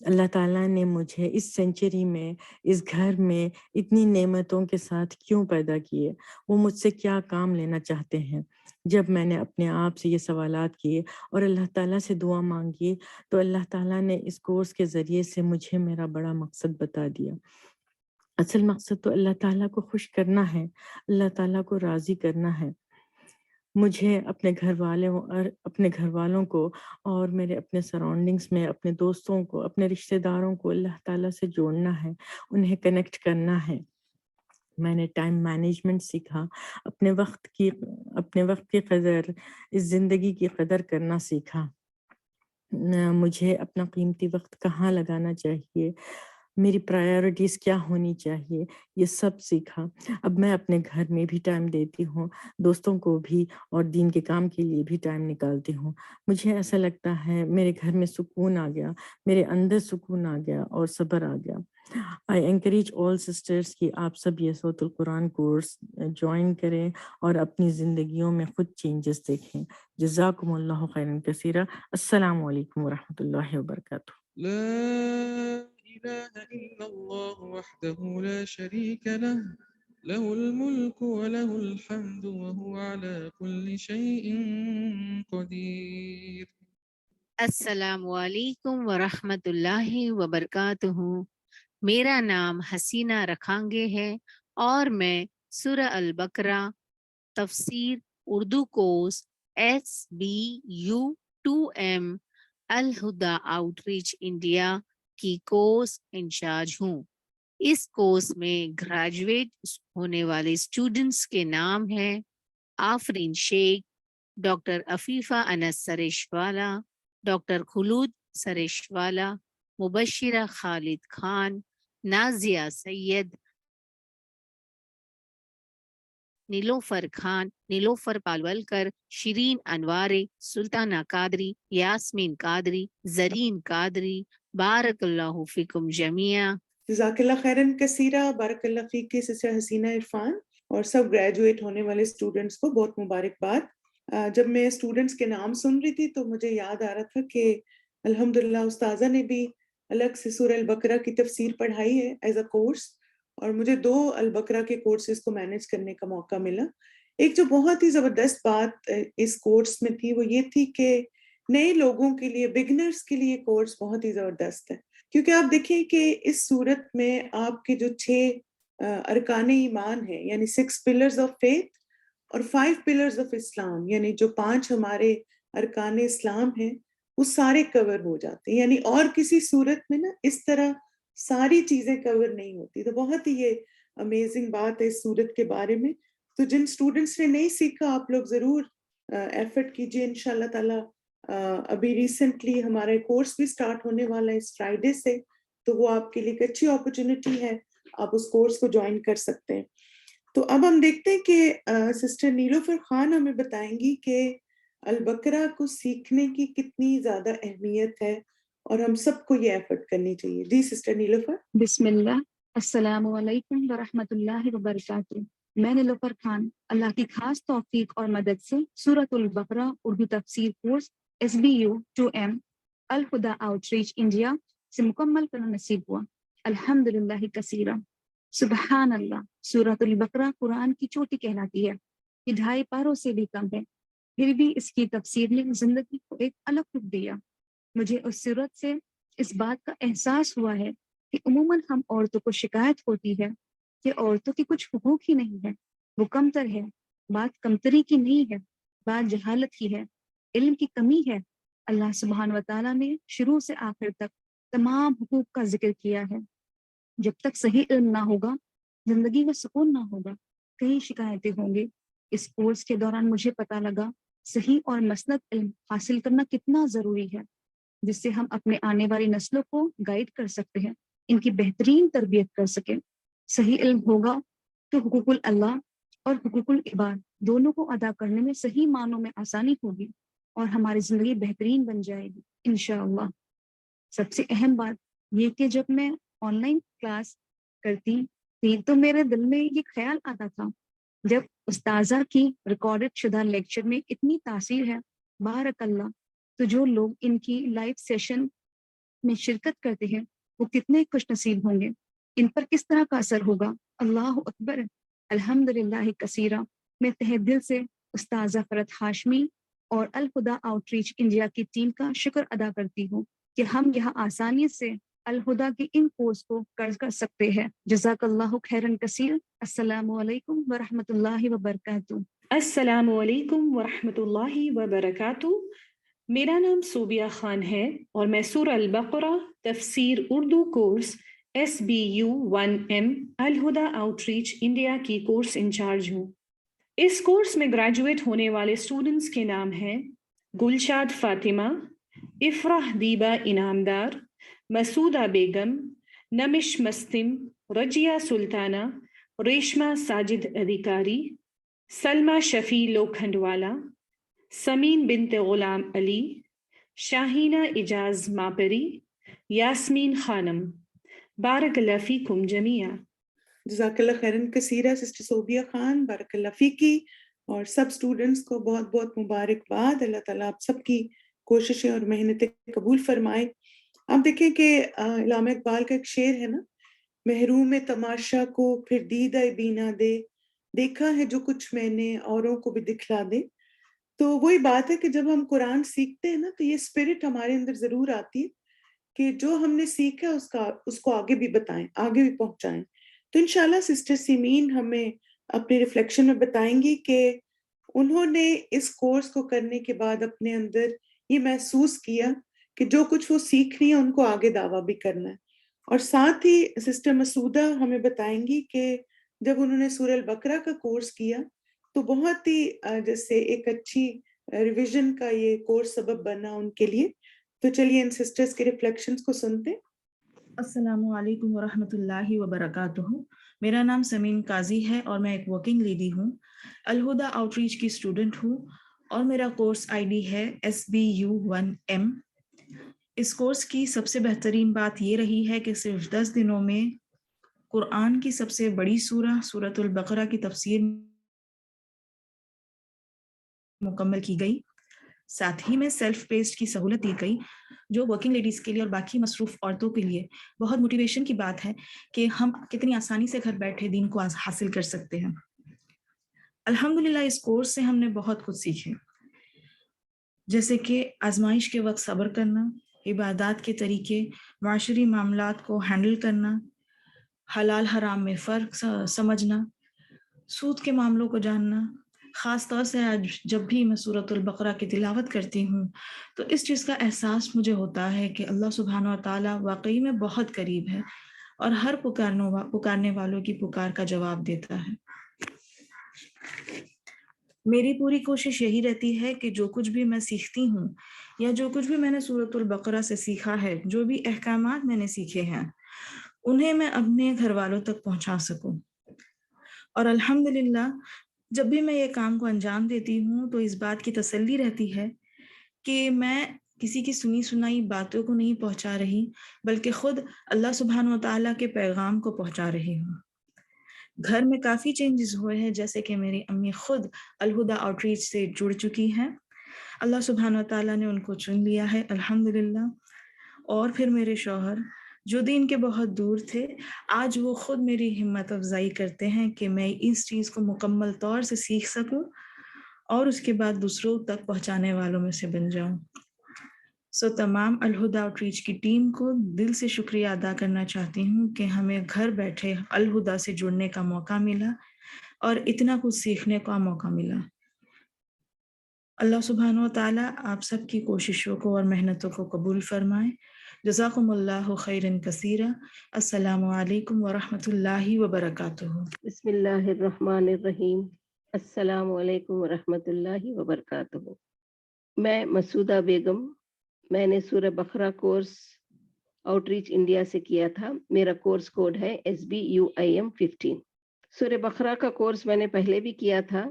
اللہ تعالیٰ نے مجھے اس سینچری میں، اس گھر میں اتنی نعمتوں کے ساتھ کیوں پیدا کیے؟ وہ مجھ سے کیا کام لینا چاہتے ہیں؟ جب میں نے اپنے آپ سے یہ سوالات کیے اور اللہ تعالیٰ سے دعا مانگی تو اللہ تعالیٰ نے اس کورس کے ذریعے سے مجھے میرا بڑا مقصد بتا دیا. اصل مقصد تو اللہ تعالیٰ کو خوش کرنا ہے، اللہ تعالیٰ کو راضی کرنا ہے. مجھے اپنے گھر والوں کو اور میرے اپنے سراؤنڈنگس میں اپنے دوستوں کو، اپنے رشتہ داروں کو اللہ تعالیٰ سے جوڑنا ہے، انہیں کنیکٹ کرنا ہے. میں نے ٹائم مینجمنٹ سیکھا، اپنے وقت کی قدر، اس زندگی کی قدر کرنا سیکھا. مجھے اپنا قیمتی وقت کہاں لگانا چاہیے، میری پرائیورٹیز کیا ہونی چاہیے، یہ سب سیکھا. اب میں اپنے گھر میں بھی ٹائم دیتی ہوں، دوستوں کو بھی، اور دین کے کام کے لیے بھی ٹائم نکالتی ہوں. مجھے ایسا لگتا ہے میرے گھر میں سکون آ گیا، میرے اندر سکون آ گیا اور صبر آ گیا. I encourage all sisters کہ آپ سب یہ صوت القرآن کورس جوائن کریں اور اپنی زندگیوں میں خود چینجز دیکھیں. جزاکم اللہ خیرا کثیرا. السلام علیکم ورحمۃ اللہ وبرکاتہ. لا إله إلا الله وحده لا شريك له له الملك وله الحمد وهو على كل شيء قدير. السلام علیکم ورحمۃ اللہ وبرکاتہ. میرا نام حسینہ رکھانگے ہے اور میں سورہ البقرہ تفسیر اردو کورس SBU2M الہدا آؤٹ ریچ انڈیا کی کورس انچارج ہوں. اس کورس میں گریجویٹ ہونے والے اسٹوڈنٹس کے نام ہیں آفرین شیخ، ڈاکٹر عفیفہ انس سریشوالا، ڈاکٹر خلود سریشوالا، مبشرہ خالد خان، نازیہ سید، نیلوفر خان، نیلوفر پالولکر، شیرین انواری، سلطانہ قادری، یاسمین قادری، زرین قادری. بارک اللہ فیکم جمیعا. جزاک اللہ خیرن کثیرہ. بارک اللہ فیک کے سسٹر حسینہ عرفان اور سب گریجویٹ ہونے والے اسٹوڈنٹس کو بہت مبارکباد. جب میں اسٹوڈنٹس کے نام سن رہی تھی تو مجھے یاد آ رہا تھا کہ الحمدللہ استاذہ نے بھی الگ سے سورہ البقرہ کی تفسیر پڑھائی ہے ایز اے کورس، اور مجھے 2 البقرہ کے کورسز کو مینیج کرنے کا موقع ملا. ایک جو بہت ہی زبردست بات اس کورس میں تھی وہ یہ تھی کہ نئے لوگوں کے لیے، بگنرز کے لیے کورس بہت ہی زبردست ہے، کیونکہ آپ دیکھیں کہ اس صورت میں آپ کے جو 6 ارکان ایمان ہیں، یعنی 6 پلرز آف فیتھ اور 5 پلرز آف اسلام، یعنی جو 5 ہمارے ارکان اسلام ہیں وہ سارے کور ہو جاتے ہیں، یعنی اور کسی صورت میں نا اس طرح ساری چیزیں کور نہیں ہوتی. تو بہت ہی یہ امیزنگ بات ہے اس صورت کے بارے میں. تو جن اسٹوڈنٹس نے نہیں سیکھا آپ لوگ ضرور ایفرٹ کیجیے ان شاء اللہ تعالیٰ. ابھی ریسنٹلی ہمارا کورس بھی سٹارٹ ہونے والا ہے اس فرائیڈے سے، تو وہ آپ کے لیے ایک اچھی اپرچونٹی ہے، آپ اس کورس کو جوائن کر سکتے ہیں. تو اب ہم دیکھتے ہیں کہ سسٹر نیلوفر خان ہمیں بتائیں گی کہ البقرہ کو سیکھنے کی کتنی زیادہ اہمیت ہے اور ہم سب کو یہ ایفرٹ کرنی چاہیے. جی سسٹر نیلوفر. بسم اللہ. السلام علیکم ورحمۃ اللہ وبرکاتہ. میں نیلوفر خان اللہ کی خاص توفیق اور مدد سے سورۃ البقرہ اردو تفسیر کورس SBU 2M الہدا آؤٹ ریچ انڈیا سے مکمل کرنا نصیب ہوا. الحمدللہ کثیرا. سبحان اللہ. سورۃ البقرہ قرآن کی چوٹی کہلاتی ہے. یہ 2.5 پاروں سے بھی کم ہے، پھر بھی اس کی تفسیر نے زندگی کو ایک الگ رخ دیا. مجھے اس سورت سے اس بات کا احساس ہوا ہے کہ عموماً ہم عورتوں کو شکایت ہوتی ہے کہ عورتوں کی کچھ حقوق ہی نہیں ہے، وہ کمتر ہے. بات کمتری کی نہیں ہے، بات جہالت کی ہے، علم کی کمی ہے. اللہ سبحانہ و تعالیٰ نے شروع سے آخر تک تمام حقوق کا ذکر کیا ہے. جب تک صحیح علم نہ ہوگا زندگی میں سکون نہ ہوگا، کئی شکایتیں ہوں گے. اس کورس کے دوران مجھے پتہ لگا صحیح اور مسند علم حاصل کرنا کتنا ضروری ہے، جس سے ہم اپنے آنے والی نسلوں کو گائیڈ کر سکتے ہیں، ان کی بہترین تربیت کر سکیں. صحیح علم ہوگا تو حقوق اللہ اور حقوق العباد دونوں کو ادا کرنے میں صحیح معنوں میں آسانی ہوگی اور ہماری زندگی بہترین بن جائے گی انشاءاللہ. سب سے اہم بات یہ کہ جب میں آن لائن کلاس کرتی تھی تو میرے دل میں یہ خیال آتا تھا، جب استاذہ کی ریکارڈڈ شدہ لیکچر میں اتنی تاثیر ہے بارک اللہ، تو جو لوگ ان کی لائیو سیشن میں شرکت کرتے ہیں وہ کتنے خوش نصیب ہوں گے، ان پر کس طرح کا اثر ہوگا. اللہ اکبر. الحمدللہ کثیرہ. میں تہ دل سے استاذہ فرت ہاشمی اور الہدا آؤٹ ریچ انڈیا کی ٹیم کا شکر ادا کرتی ہوں کہ ہم یہاں آسانی سے الہدا کے ان کورس کو کر سکتے ہیں. جزاک اللہ خیرن کثیر. السلام علیکم ورحمۃ اللہ وبرکاتہ. السلام علیکم ورحمۃ اللہ وبرکاتہ. میرا نام صوبیہ خان ہے اور میں سورہ البقرہ تفسیر اردو کورس SBU 1M الہدا آؤٹ ریچ انڈیا کی کورس انچارج ہوں. اس کورس میں گریجویٹ ہونے والے اسٹوڈنٹس کے نام ہیں گلشاد فاطمہ، افراح دیبا انعامدار، مسعودہ بیگم، نمش مستم، رجیہ سلطانہ، ریشما ساجد ادھیکاری، سلمہ شفیع لوکھنڈوالا، سمین بنت غلام علی، شاہینہ اجاز ماپری، یاسمین خانم. بارک اللہ فیکم جمیعا. جزاک اللہ خیرن کثیرہ سسٹر صوبیہ خان. بارک اللہ فیکی. اور سب اسٹوڈنٹس کو بہت بہت مبارکباد. اللہ تعالیٰ آپ سب کی کوششیں اور محنتیں قبول فرمائے. آپ دیکھیں کہ علامہ اقبال کا ایک شعر ہے نا، محروم تماشا کو پھر دیدہ بینا دے، دیکھا ہے جو کچھ میں نے اوروں کو بھی دکھلا دے. تو وہی بات ہے کہ جب ہم قرآن سیکھتے ہیں نا تو یہ اسپرٹ ہمارے اندر ضرور آتی ہے کہ جو ہم نے سیکھا اس کو آگے بھی بتائیں، آگے بھی پہنچائیں. تو انشاءاللہ سسٹر سیمین ہمیں اپنے ریفلیکشن میں بتائیں گی کہ انہوں نے اس کورس کو کرنے کے بعد اپنے اندر یہ محسوس کیا کہ جو کچھ وہ سیکھ رہی ہیں ان کو آگے دعویٰ بھی کرنا ہے. اور ساتھ ہی سسٹر مسعودہ ہمیں بتائیں گی کہ جب انہوں نے سورہ البقرہ کا کورس کیا تو بہت ہی جیسے ایک اچھی ریویژن کا یہ کورس سبب بنا ان کے لیے. تو چلیے ان سسٹرز کے ریفلیکشنز کو سنتے. السلام علیکم ورحمۃ اللہ وبرکاتہ. میرا نام سمین قاضی ہے اور میں ایک ورکنگ لیڈی ہوں، الہدا آؤٹ ریچ کی اسٹوڈنٹ ہوں اور میرا کورس ID ہے SBU 1M. اس کورس کی سب سے بہترین بات یہ رہی ہے کہ صرف 10 دنوں میں قرآن کی سب سے بڑی سورہ سورۃ البقرہ کی تفسیر مکمل کی گئی. ساتھ ہی میں سیلف پیسڈ کی سہولت دی گئی جو ورکنگ لیڈیز کے لیے اور باقی مصروف عورتوں کے لیے بہت موٹیویشن کی بات ہے کہ ہم کتنی آسانی سے گھر بیٹھے دین کو حاصل کر سکتے ہیں. الحمدللہ اس کورس سے ہم نے بہت کچھ سیکھے، جیسے کہ آزمائش کے وقت صبر کرنا، عبادات کے طریقے، معاشری معاملات کو ہینڈل کرنا، حلال حرام میں فرق سمجھنا، سود کے معاملوں کو جاننا۔ خاص طور سے آج جب بھی میں سورۃ البقرہ کی تلاوت کرتی ہوں تو اس چیز کا احساس مجھے ہوتا ہے کہ اللہ سبحانہ و تعالیٰ واقعی میں بہت قریب ہے اور ہر پکارنے والوں کی پکار کا جواب دیتا ہے۔ میری پوری کوشش یہی رہتی ہے کہ جو کچھ بھی میں سیکھتی ہوں یا جو کچھ بھی میں نے سورۃ البقرہ سے سیکھا ہے، جو بھی احکامات میں نے سیکھے ہیں، انہیں میں اپنے گھر والوں تک پہنچا سکوں۔ اور الحمدللہ جب بھی میں یہ کام کو انجام دیتی ہوں تو اس بات کی تسلی رہتی ہے کہ میں کسی کی سنی سنائی باتوں کو نہیں پہنچا رہی، بلکہ خود اللہ سبحانہ و تعالیٰ کے پیغام کو پہنچا رہی ہوں۔ گھر میں کافی چینجز ہوئے ہیں، جیسے کہ میری امی خود الہدا آؤٹ ریچ سے جڑ چکی ہیں، اللہ سبحانہ و تعالیٰ نے ان کو چن لیا ہے الحمدللہ۔ اور پھر میرے شوہر جو دین کے بہت دور تھے، آج وہ خود میری ہمت افزائی کرتے ہیں کہ میں اس چیز کو مکمل طور سے سیکھ سکوں اور اس کے بعد دوسروں تک پہنچانے والوں میں سے بن جاؤں۔ تمام الہدا آؤٹ ریچ کی ٹیم کو دل سے شکریہ ادا کرنا چاہتی ہوں کہ ہمیں گھر بیٹھے الہدا سے جڑنے کا موقع ملا اور اتنا کچھ سیکھنے کا موقع ملا۔ اللہ سبحانہ و تعالیٰ آپ سب کی کوششوں کو اور محنتوں کو قبول فرمائے۔ جزاکم اللہ خیرا کثیرا۔ السلام علیکم ورحمۃ اللہ وبرکاتہ۔ بسم اللہ الرحمن الرحیم۔ السلام علیکم ورحمۃ اللہ وبرکاتہ۔ میں مسعودہ بیگم، میں نے سورہ بقرہ کورس آؤٹ ریچ انڈیا سے کیا تھا۔ میرا کورس کوڈ ہے SBUIM 15۔ سورہ بقرہ کا کورس میں نے پہلے بھی کیا تھا،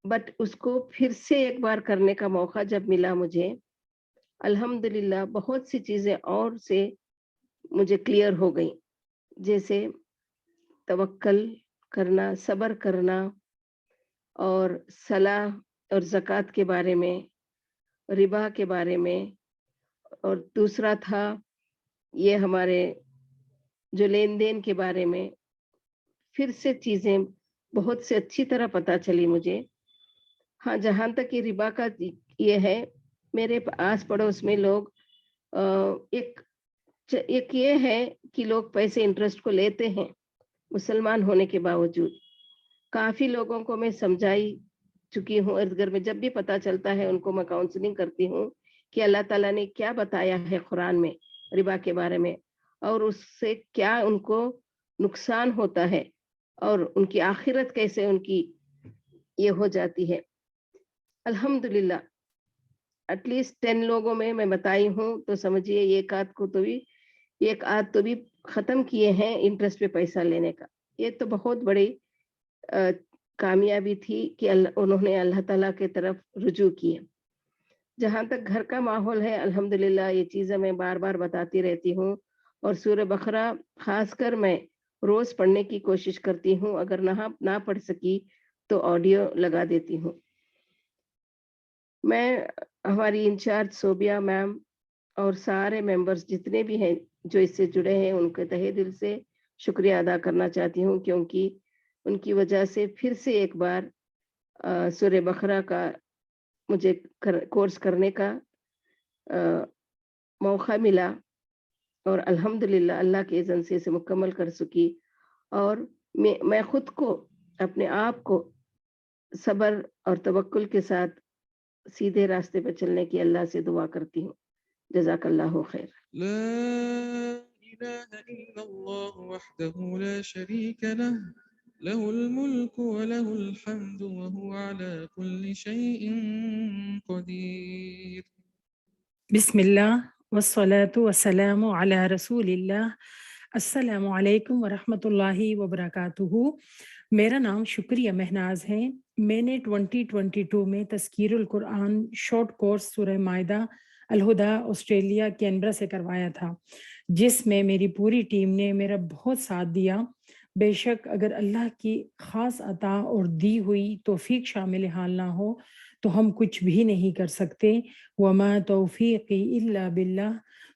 بٹ اس کو پھر سے ایک بار کرنے کا موقع جب ملا مجھے، الحمدللہ بہت سی چیزیں اور سے مجھے کلیئر ہو گئیں، جیسے توکل کرنا، صبر کرنا، اور صلاح اور زکوٰۃ کے بارے میں، ربا کے بارے میں، اور دوسرا تھا یہ ہمارے جو لین دین کے بارے میں پھر سے چیزیں بہت سے اچھی طرح پتہ چلی مجھے۔ ہاں، جہاں تک یہ ربا کا یہ ہے، میرے آس پڑوس میں لوگ ایک یہ ہے کہ لوگ پیسے انٹرسٹ کو لیتے ہیں مسلمان ہونے کے باوجود۔ کافی لوگوں کو میں سمجھائی چکی ہوں، ارد گرد میں جب بھی پتہ چلتا ہے ان کو میں کاؤنسلنگ کرتی ہوں کہ اللہ تعالیٰ نے کیا بتایا ہے قرآن میں ربا کے بارے میں، اور اس سے کیا ان کو نقصان ہوتا ہے اور ان کی آخرت کیسے ان کی یہ ہو جاتی ہے۔ الحمدللہ ایٹ لیسٹ 10 لوگوں میں بتائی ہوں، تو سمجھیے ایک آدھ تو بھی ختم کیے ہیں انٹرسٹ پہ پیسہ لینے کا۔ یہ تو بہت بڑی کامیابی تھی کہ انہوں نے اللہ تعالیٰ کے طرف رجوع کیے۔ جہاں تک گھر کا ماحول ہے، الحمدللہ یہ چیزیں میں بار بار بتاتی رہتی ہوں، اور سورہ بقرہ خاص کر میں روز پڑھنے کی کوشش کرتی ہوں، اگر نہ پڑھ سکی تو آڈیو لگا دیتی ہوں۔ میں ہماری انچارج صوبیہ میم اور سارے ممبرز جتنے بھی ہیں جو اس سے جڑے ہیں، ان کے تہہ دل سے شکریہ ادا کرنا چاہتی ہوں، کیونکہ ان کی وجہ سے پھر سے ایک بار سورہ بقرہ کا مجھے کورس کرنے کا موقع ملا، اور الحمدللہ اللہ کے اذن سے اسے مکمل کر سکی۔ اور میں خود کو، اپنے آپ کو صبر اور توکل کے ساتھ سیدھے راستے پہ چلنے کی اللہ سے دعا کرتی ہوں۔ جزاک اللہ خیر۔ لا إله إلا الله وحده لا شريك له له الملك وله الحمد وهو على كل شيء قدير۔ بسم اللہ والصلاة والسلام على رسول اللہ۔ السلام علیکم ورحمۃ اللہ وبرکاتہ۔ میرا نام شکریہ مہناز ہے۔ میں نے 2022 میں تذکیر القرآن شارٹ کورس سورہ مائدہ الہدا آسٹریلیا کینبرا سے کروایا تھا، جس میں میری پوری ٹیم نے میرا بہت ساتھ دیا۔ بے شک اگر اللہ کی خاص عطا اور دی ہوئی توفیق شامل حال نہ ہو تو ہم کچھ بھی نہیں کر سکتے۔ وما توفیقی الا باللہ۔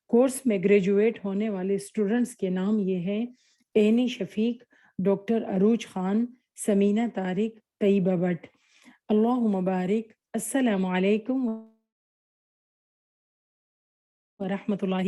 کورس میں گریجویٹ ہونے والے اسٹوڈنٹس کے نام یہ ہیں: اینی شفیق، ڈاکٹر عروج خان، سمینہ طارق، طيبة بٹ. اللهم بارك. السلام عليكم ورحمة الله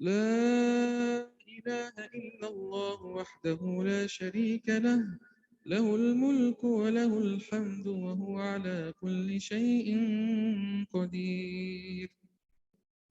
لا إله إلا الله وحده لا شريك له له الملك وله الحمد وهو على كل شيء قدير.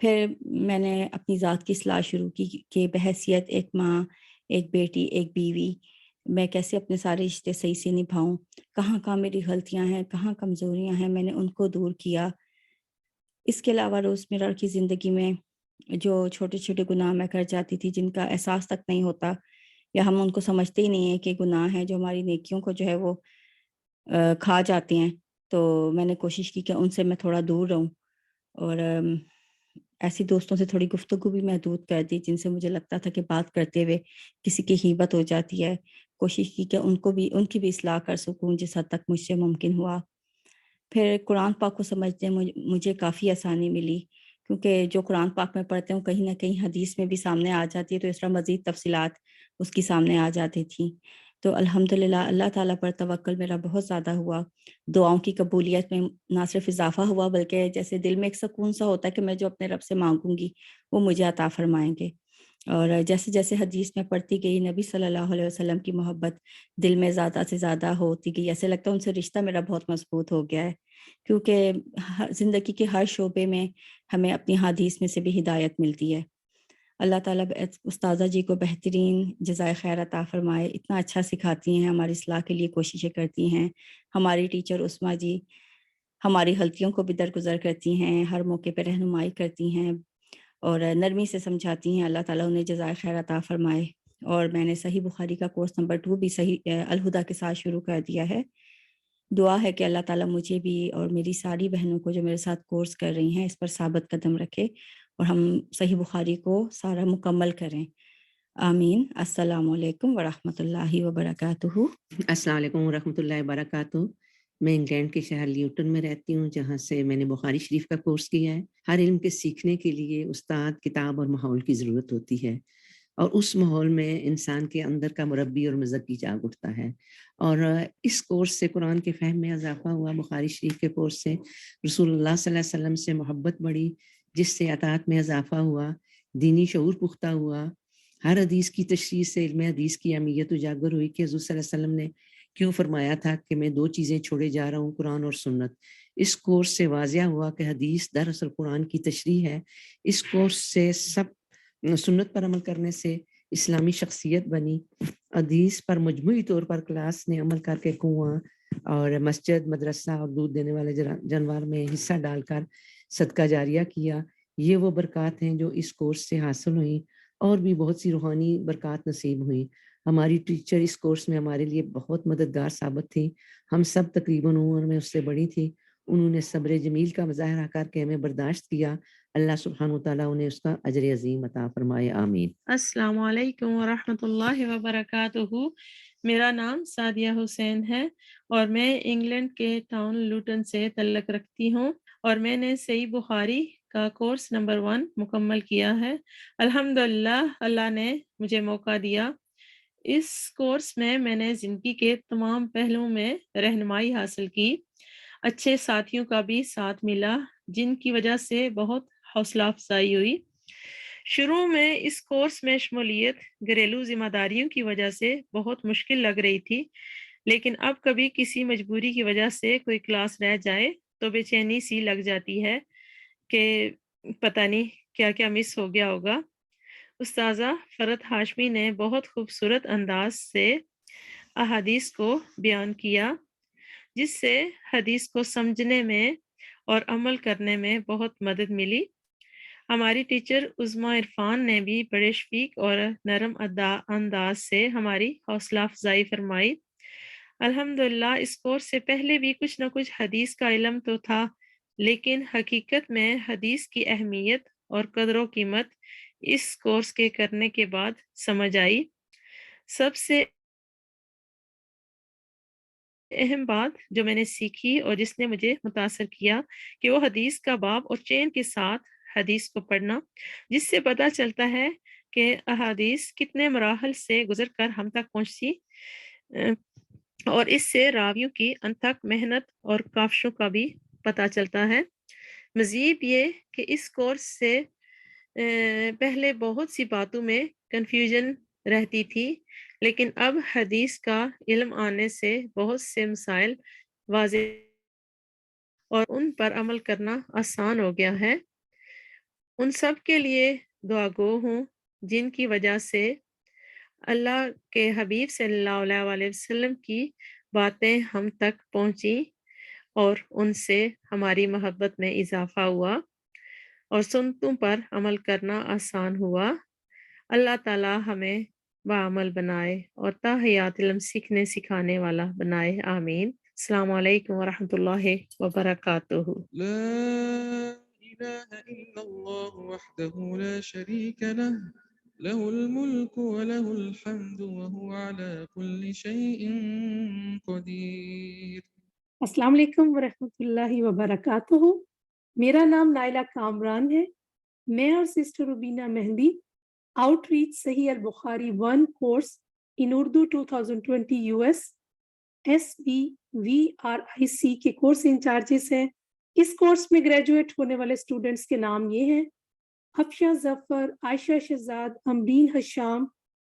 پھر میں نے اپنی ذات کی اصلاح شروع کی کہ بحیثیت ایک ماں، ایک بیٹی، ایک بیوی میں کیسے اپنے سارے رشتے صحیح سے نبھاؤں، کہاں کہاں میری غلطیاں ہیں، کہاں کمزوریاں ہیں، میں نے ان کو دور کیا۔ اس کے علاوہ روزمرہ کی زندگی میں جو چھوٹے چھوٹے گناہ میں کر جاتی تھی جن کا احساس تک نہیں ہوتا یا ہم ان کو سمجھتے ہی نہیں ہیں کہ گناہ ہیں، جو ہماری نیکیوں کو جو ہے وہ کھا جاتے ہیں، تو میں نے کوشش کی کہ ان سے میں تھوڑا دور رہوں، اور ایسی دوستوں سے تھوڑی گفتگو بھی محدود کر دی جن سے مجھے لگتا تھا کہ بات کرتے ہوئے کسی کی غیبت ہو جاتی ہے۔ کوشش کی کہ ان کی بھی اصلاح کر سکوں جس حد تک مجھ سے ممکن ہوا۔ پھر قرآن پاک کو سمجھنے مجھے کافی آسانی ملی، کیونکہ جو قرآن پاک میں پڑھتے ہیں کہیں نہ کہیں حدیث میں بھی سامنے آ جاتی ہے، تو اس طرح مزید تفصیلات اس کی سامنے آ جاتی تھیں۔ تو الحمدللہ اللہ تعالیٰ پر توکل میرا بہت زیادہ ہوا، دعاؤں کی قبولیت میں نہ صرف اضافہ ہوا بلکہ جیسے دل میں ایک سکون سا ہوتا ہے کہ میں جو اپنے رب سے مانگوں گی وہ مجھے عطا فرمائیں گے۔ اور جیسے جیسے حدیث میں پڑھتی گئی، نبی صلی اللہ علیہ وسلم کی محبت دل میں زیادہ سے زیادہ ہوتی گئی، ایسے لگتا ہے ان سے رشتہ میرا بہت مضبوط ہو گیا ہے، کیونکہ زندگی کے ہر شعبے میں ہمیں اپنی حدیث میں سے بھی ہدایت ملتی ہے۔ اللہ تعالیٰ استاذہ جی کو بہترین جزائے خیر عطا فرمائے، اتنا اچھا سکھاتی ہیں، ہماری اصلاح کے لیے کوششیں کرتی ہیں۔ ہماری ٹیچر عثمہ جی ہماری غلطیوں کو بھی درگزر کرتی ہیں، ہر موقع پہ رہنمائی کرتی ہیں اور نرمی سے سمجھاتی ہیں۔ اللہ تعالیٰ انہیں جزائے خیر عطا فرمائے۔ اور میں نے صحیح بخاری کا کورس نمبر 2 بھی صحیح الہدیٰ کے ساتھ شروع کر دیا ہے۔ دعا ہے کہ اللہ تعالیٰ مجھے بھی اور میری ساری بہنوں کو جو میرے ساتھ کورس کر رہی ہیں اس پر ثابت قدم رکھے اور ہم صحیح بخاری کو سارا مکمل کریں۔ آمین۔ السلام علیکم ورحمۃ اللہ وبرکاتہ۔ السلام علیکم ورحمۃ اللہ وبرکاتہ۔ میں انگلینڈ کے شہر لیوٹن میں رہتی ہوں، جہاں سے میں نے بخاری شریف کا کورس کیا ہے۔ ہر علم کے سیکھنے کے لیے استاد، کتاب اور ماحول کی ضرورت ہوتی ہے، اور اس ماحول میں انسان کے اندر کا مربی اور مزکی جاگ اٹھتا ہے۔ اور اس کورس سے قرآن کے فہم میں اضافہ ہوا، بخاری شریف کے کورس سے رسول اللہ صلی اللہ علیہ وسلم سے محبت بڑھی، جس سے اطاعت میں اضافہ ہوا، دینی شعور پختہ ہوا۔ ہر حدیث کی تشریح سے علم حدیث کی اہمیت اجاگر ہوئی کہ حضور صلی اللہ علیہ وسلم نے کیوں فرمایا تھا کہ میں 2 چیزیں چھوڑے جا رہا ہوں، قرآن اور سنت۔ اس کورس سے واضح ہوا کہ حدیث دراصل قرآن کی تشریح ہے۔ اس کورس سے سنت پر عمل کرنے سے اسلامی شخصیت بنی۔ حدیث پر مجموعی طور پر کلاس نے عمل کر کے کنواں اور مسجد، مدرسہ اور دودھ دینے والے جانور میں حصہ ڈال کر صدقہ جاریہ کیا۔ یہ وہ برکات ہیں جو اس کورس سے حاصل ہوئیں، اور بھی بہت سی روحانی برکات نصیب ہوئیں۔ ہماری ٹیچر اس کورس میں ہمارے لیے بہت مددگار ثابت تھی۔ ہم سب تقریباً عمر میں اس سے بڑی تھی۔ انہوں نے صبر جمیل کا مظاہرہ کر کے ہمیں برداشت کیا۔ اللہ سبحانہ وتعالیٰ انہیں اس کا اجر عظیم عطا فرمائے، آمین۔ السلام علیکم ورحمۃ اللہ وبرکاتہ۔ میرا نام سعدیہ حسین ہے اور میں انگلینڈ کے ٹاؤن لوٹن سے تعلق رکھتی ہوں، اور میں نے صحیح بخاری کا کورس نمبر 1 مکمل کیا ہے۔ الحمدللہ اللہ نے مجھے موقع دیا۔ اس کورس میں نے زندگی کے تمام پہلوؤں میں رہنمائی حاصل کی۔ اچھے ساتھیوں کا بھی ساتھ ملا جن کی وجہ سے بہت حوصلہ افزائی ہوئی۔ شروع میں اس کورس میں شمولیت گھریلو ذمہ داریوں کی وجہ سے بہت مشکل لگ رہی تھی، لیکن اب کبھی کسی مجبوری کی وجہ سے کوئی کلاس رہ جائے تو بے چینی سی لگ جاتی ہے کہ پتہ نہیں کیا کیا مس ہو گیا ہوگا۔ استاذہ فرحت ہاشمی نے بہت خوبصورت انداز سے احادیث کو بیان کیا، جس سے حدیث کو سمجھنے میں اور عمل کرنے میں بہت مدد ملی۔ ہماری ٹیچر عظمیٰ عرفان نے بھی بڑے شفیق اور نرم انداز سے ہماری حوصلہ افزائی فرمائی۔ الحمدللہ اس کورس سے پہلے بھی کچھ نہ کچھ حدیث کا علم تو تھا، لیکن حقیقت میں حدیث کی اہمیت اور قدر و قیمت اس کورس کے کرنے کے بعد سمجھ آئی۔ سب سے اہم بات جو میں نے سیکھی اور جس نے مجھے متاثر کیا کہ وہ حدیث کا باب اور چین کے ساتھ حدیث کو پڑھنا، جس سے پتہ چلتا ہے کہ احادیث کتنے مراحل سے گزر کر ہم تک پہنچی، اور اس سے راویوں کی انتھک محنت اور کاوشوں کا بھی پتہ چلتا ہے۔ مزید یہ کہ اس کورس سے پہلے بہت سی باتوں میں کنفیوژن رہتی تھی، لیکن اب حدیث کا علم آنے سے بہت سے مسائل واضح اور ان پر عمل کرنا آسان ہو گیا ہے۔ ان سب کے لیے دعا گو ہوں جن کی وجہ سے اللہ کے حبیب صلی اللہ علیہ وسلم کی باتیں ہم تک پہنچی اور ان سے ہماری محبت میں اضافہ ہوا اور سنتوں پر عمل کرنا آسان ہوا۔ اللہ تعالی ہمیں بعمل بنائے اور تا حیات علم سیکھنے سکھانے والا بنائے، آمین۔ السلام علیکم ورحمۃ اللہ وبرکاتہ۔ لا إله إلا الله وحده لا شريك له له الملك وله الحمد وهو على كل شيء قدير۔ السلام علیکم ورحمۃ اللہ وبرکاتہ۔ میرا نام نائلہ کامران ہے۔ میں اور سسٹر روبینہ مہندی آؤٹ ریچ صحیح البخاری 1 کورس ان اردو 2020 US SBVRIC کے کورس انچارجز ہیں۔ اس کورس میں گریجویٹ ہونے والے اسٹوڈنٹس کے نام یہ ہیں: حفشہ ظفر، عائشہ شہزاد، امرین حشام،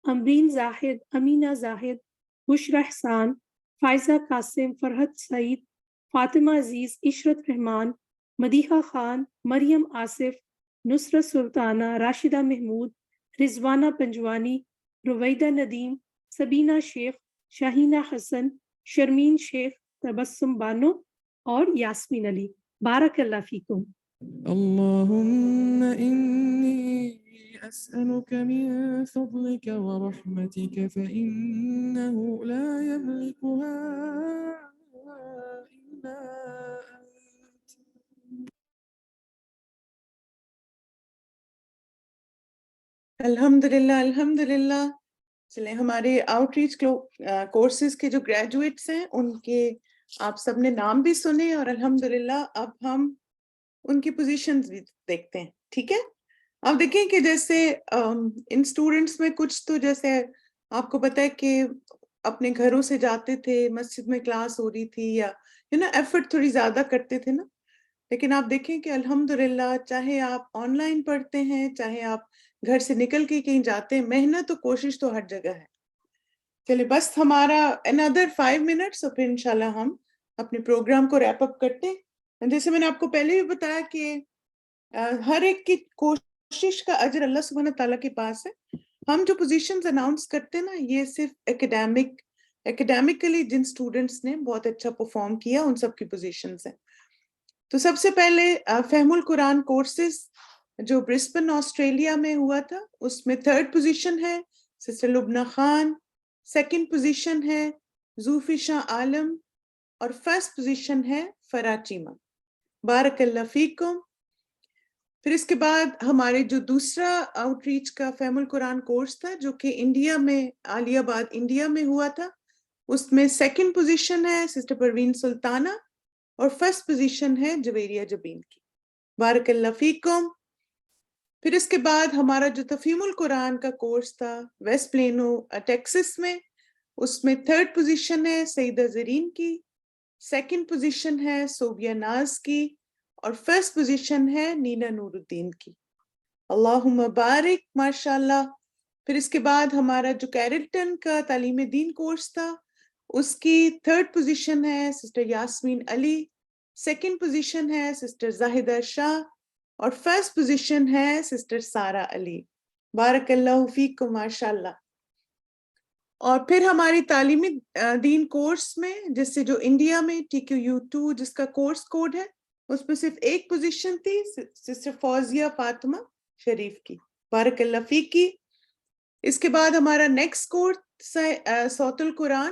امرین زاہد، امینہ زاہد، بشرا احسان، فائزہ قاسم، فرحت سعید، فاطمہ عزیز، عشرت رحمان، مدیحہ خان، مریم آصف، نصرت سلطانہ، راشدہ محمود، رضوانہ پنجوانی، رویدہ ندیم، سبینہ شیخ، شاہینہ حسن، شرمین شیخ، تبسم بانو اور یاسمین علی۔ بارک اللہ فیکم۔ اللهم إني أسألك من فضلك ورحمتك فإنه لا يملكها إلا أنت۔ الحمدللہ۔ چلیں، ہمارے آؤٹ ریچ کورسز کے جو گریجویٹس ہیں ان کے آپ سب نے نام بھی سنے، اور الحمدللہ اب ہم ان کی پوزیشنز بھی دیکھتے ہیں۔ ٹھیک ہے، اب دیکھیں کہ جیسے ان اسٹوڈنٹس میں کچھ تو جیسے آپ کو پتہ ہے کہ اپنے گھروں سے جاتے تھے، مسجد میں کلاس ہو رہی تھی، یا ایفرٹ تھوڑی زیادہ کرتے تھے نا، لیکن آپ دیکھیں کہ الحمدللہ چاہے آپ آن لائن پڑھتے ہیں، چاہے آپ گھر سے نکل کے کہیں جاتے ہیں، محنت و کوشش تو ہر جگہ ہے۔ چلے بس ہمارا another 5 منٹس اور پھر انشاءاللہ ہم اپنے پروگرام کو ریپ اپ کرتے ہیں۔ جیسے میں نے آپ کو پہلے بھی بتایا کہ ہر ایک کی کوشش کا اجر اللہ سبحانہ تعالیٰ کے پاس ہے۔ ہم جو پوزیشنز اناؤنس کرتے ہیں نا، یہ صرف اکیڈیمکلی جن اسٹوڈنٹس نے بہت اچھا پرفارم کیا ان سب کی پوزیشنز ہیں۔ تو سب سے پہلے فہم القرآن کورسز جو برسبن آسٹریلیا میں ہوا تھا، اس میں 3rd پوزیشن ہے سسٹر لبنہ خان، 2nd پوزیشن ہے زوفی شاہ عالم، اور 1st پوزیشن ہے فرا چیمہ۔ بارک اللہ فیکم۔ پھر اس کے بعد ہمارے جو دوسرا آؤٹ ریچ کا فہم القرآن کورس تھا جو کہ انڈیا میں عالیہ آباد انڈیا میں ہوا تھا، اس میں 2nd پوزیشن ہے سسٹر پروین سلطانہ، اور 1st پوزیشن ہے جویریہ جبین کی۔ بارک اللہ فیکم۔ پھر اس کے بعد ہمارا جو تفہیم القرآن کا کورس تھا ویسٹ پلینو ٹیکسس میں، اس میں 3rd پوزیشن ہے سیدہ زرین کی، 2nd پوزیشن ہے صوبیہ ناز کی، اور 1st پوزیشن ہے نینا نور الدین کی۔ اللہم بارک، ماشاءاللہ۔ پھر اس کے بعد ہمارا جو کیرلٹن کا تعلیم دین کورس تھا، اس کی 3rd پوزیشن ہے سسٹر یاسمین علی، 2nd پوزیشن ہے سسٹر زاہدہ شاہ، اور 1st پوزیشن ہے سسٹر سارہ علی۔ بارک اللہ فیکم، ماشاءاللہ۔ اور پھر ہماری تعلیمی دین کورس میں جس سے جو انڈیا میں TQU2 جس کا کورس کوڈ ہے، اس میں صرف 1 پوزیشن تھی سسٹر فوزیہ فاطمہ شریف کی۔ بارک اللہ فیک کی۔ اس کے بعد ہمارا نیکسٹ کورس ہے صوت القرآن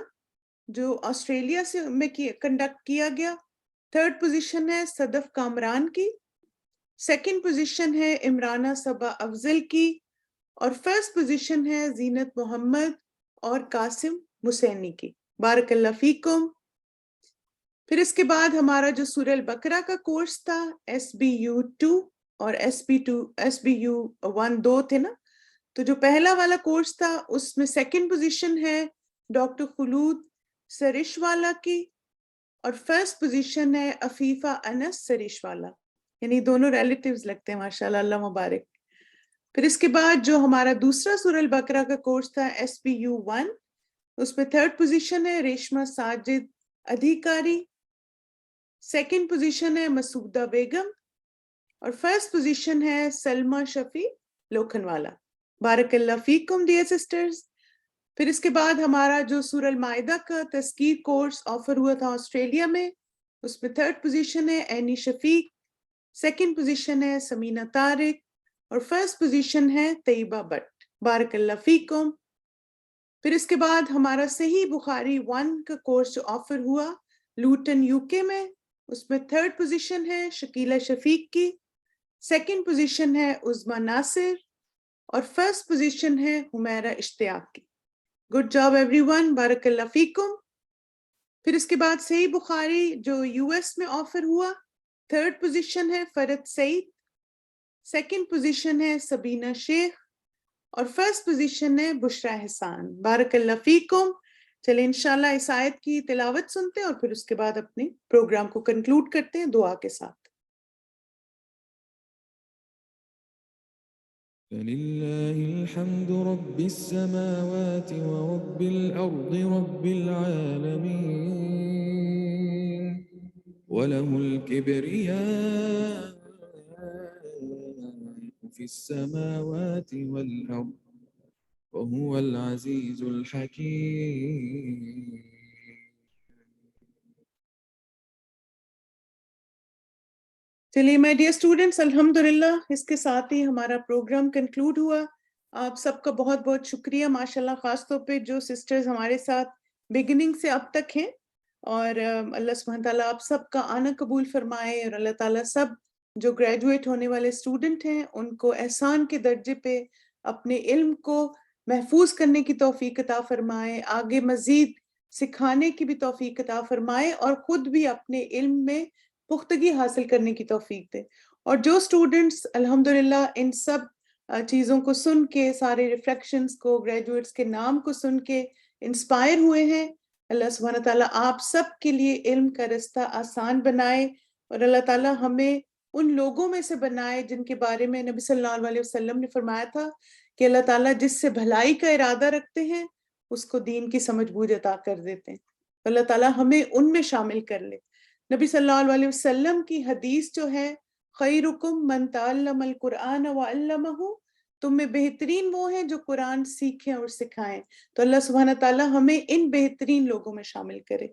جو آسٹریلیا سے میں کنڈکٹ کیا گیا۔ 3rd پوزیشن ہے صدف کامران کی، 2nd پوزیشن ہے عمرانہ صبا افضل کی، اور 1st پوزیشن ہے زینت محمد اور قاسم مسینی کی۔ بارک اللہ فیکم۔ پھر اس کے بعد ہمارا جو سورہ البقرہ کا کورس تھا SBU2 اور SBU1 2 تھے نا، تو جو پہلا والا کورس تھا اس میں 2nd پوزیشن ہے ڈاکٹر خلود سریش والا کی، اور 1st پوزیشن ہے عفیفہ انس سریش والا، یعنی دونوں ریلیٹیوز لگتے ہیں، ماشاءاللہ، اللہ مبارک۔ پھر اس کے بعد جو ہمارا دوسرا سورہ البقرہ کا کورس تھا SBU1، اس میں 3rd پوزیشن ہے ریشمہ ساجد ادھیکاری، 2nd پوزیشن ہے مسعودہ بیگم، اور فرسٹ پوزیشن ہے سلما شفیع لوکھنوالا. بارک اللہ فیکم ڈیئر سسٹرز. پھر اس کے بعد ہمارا جو سورہ المائدہ کا تذکیر کورس آفر ہوا تھا آسٹریلیا میں، اس میں تھرڈ پوزیشن ہے اینی شفیق، سیکنڈ پوزیشن ہے سمینہ طارق، اور فرسٹ پوزیشن ہے طیبہ بٹ. بارک اللہ فیکم. پھر اس کے بعد ہمارا صحیح بخاری 1 کا کورس جو آفر ہوا لوٹن یو کے میں، اس میں تھرڈ پوزیشن ہے شکیلہ شفیق کی، سیکنڈ پوزیشن ہے عظما ناصر، اور فرسٹ پوزیشن ہے حمیرہ اشتیاق کی. گڈ جاب ایوری ون، بارک اللہ فیکم. پھر اس کے بعد صحیح بخاری جو یو ایس میں آفر ہوا، تھرڈ پوزیشن ہے فرد سعید، سیکنڈ پوزیشن ہے سبینہ شیخ، اور فرسٹ پوزیشن ہے بشرا احسان. بارک اللہ فیکم. چلیں انشاءاللہ اس آیت کی تلاوت سنتے ہیں اور پھر اس کے بعد اپنے پروگرام کو کنکلوڈ کرتے ہیں دعا کے ساتھ. فلله الحمد رب السماوات ورب الأرض رب العالمين وله الكبرياء في السماوات والأرض وهو العزيز الحكيم. چلیے مائی ڈیئر اسٹوڈنٹس، الحمدللہ اس کے ساتھ ہی ہمارا پروگرام کنکلوڈ ہوا. آپ سب کا بہت بہت شکریہ ماشاءاللہ، خاص طور پہ جو سسٹرز ہمارے ساتھ بگننگ سے اب تک ہیں، اور اللہ سبحانہ تعالیٰ آپ سب کا آنا قبول فرمائے، اور اللہ تعالیٰ سب جو گریجویٹ ہونے والے اسٹوڈنٹ ہیں ان کو احسان کے درجے پہ اپنے علم کو محفوظ کرنے کی توفیق عطا فرمائے، آگے مزید سکھانے کی بھی توفیق عطا فرمائے، اور خود بھی اپنے علم میں پختگی حاصل کرنے کی توفیق دے. اور جو اسٹوڈنٹس الحمدللہ ان سب چیزوں کو سن کے، سارے ریفلیکشنز کو، گریجویٹس کے نام کو سن کے انسپائر ہوئے ہیں، اللہ سبحانہ تعالیٰ آپ سب کے لیے علم کا رستہ آسان بنائے، اور اللہ تعالیٰ ہمیں ان لوگوں میں سے بنائے جن کے بارے میں نبی صلی اللہ علیہ وسلم نے فرمایا تھا کہ اللہ تعالیٰ جس سے بھلائی کا ارادہ رکھتے ہیں اس کو دین کی سمجھ بوجھ عطا کر دیتے ہیں. اللہ تعالیٰ ہمیں ان میں شامل کر لے. نبی صلی اللہ علیہ وسلم کی حدیث جو ہے خیرکم من تعلم القرآن وعلمہ، تم میں بہترین وہ ہیں جو قرآن سیکھیں اور سکھائیں. تو اللہ سبحانہ تعالیٰ ہمیں ان بہترین لوگوں میں شامل کرے.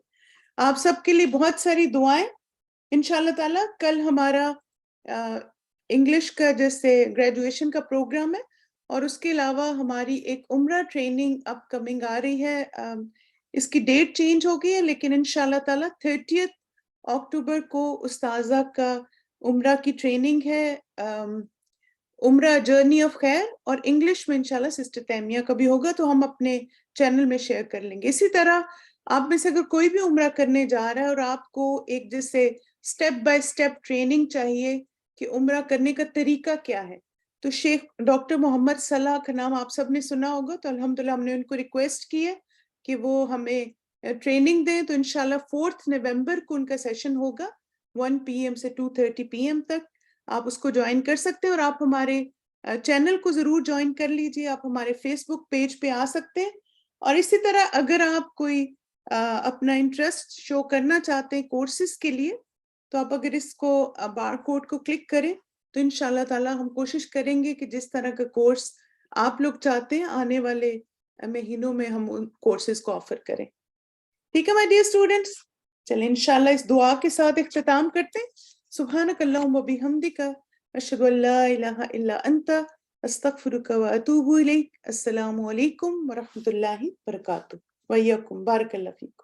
آپ سب کے لیے بہت ساری دعائیں. انشاءاللہ تعالیٰ کل ہمارا انگلش کا جیسے گریجویشن کا پروگرام ہے، اور اس کے علاوہ ہماری ایک عمرہ ٹریننگ اپ کمنگ آ رہی ہے. اس کی ڈیٹ چینج ہو گئی ہے، لیکن انشاءاللہ تعالیٰ 30 اکتوبر کو استاذہ کا عمرہ کی ٹریننگ ہے، عمرہ جرنی آف خیر، اور انگلش میں انشاءاللہ سسٹر تیمیہ کا بھی ہوگا، تو ہم اپنے چینل میں شیئر کر لیں گے. اسی طرح آپ میں سے اگر کوئی بھی عمرہ کرنے جا رہا ہے اور آپ کو ایک جیسے سٹیپ بائی سٹیپ ٹریننگ چاہیے کہ عمرہ کرنے کا طریقہ کیا ہے، تو شیخ ڈاکٹر محمد صلاح کا نام آپ سب نے سنا ہوگا. تو الحمدللہ ہم نے ان کو ریکویسٹ کی ہے کہ وہ ہمیں ٹریننگ دیں. تو انشاءاللہ 4 نومبر کو ان کا سیشن ہوگا 1 PM سے 2:30 PM تک. آپ اس کو جوائن کر سکتے ہیں، اور آپ ہمارے چینل کو ضرور جوائن کر لیجئے. آپ ہمارے فیس بک پیج پہ آ سکتے ہیں. اور اسی طرح اگر آپ کوئی اپنا انٹرسٹ شو کرنا چاہتے ہیں کورسز کے لیے، تو آپ اگر اس کو بار کوڈ کو کلک کریں تو انشاءاللہ تعالیٰ ہم کوشش کریں گے کہ جس طرح کا کورس آپ لوگ چاہتے ہیں آنے والے مہینوں میں ہم ان کورسز کو آفر کریں. ٹھیک ہے مائی ڈیئر اسٹوڈنٹس، چلیں انشاءاللہ اس دعا کے ساتھ اختتام کرتے ہیں. سبحانک اللہم و بحمدک، اشہد ان لا الہ الا انت، استغفرک و اتوب الیک. السلام علیکم ورحمۃ اللہ وبرکاتہ. وإياكم، بارک اللہ فیکم.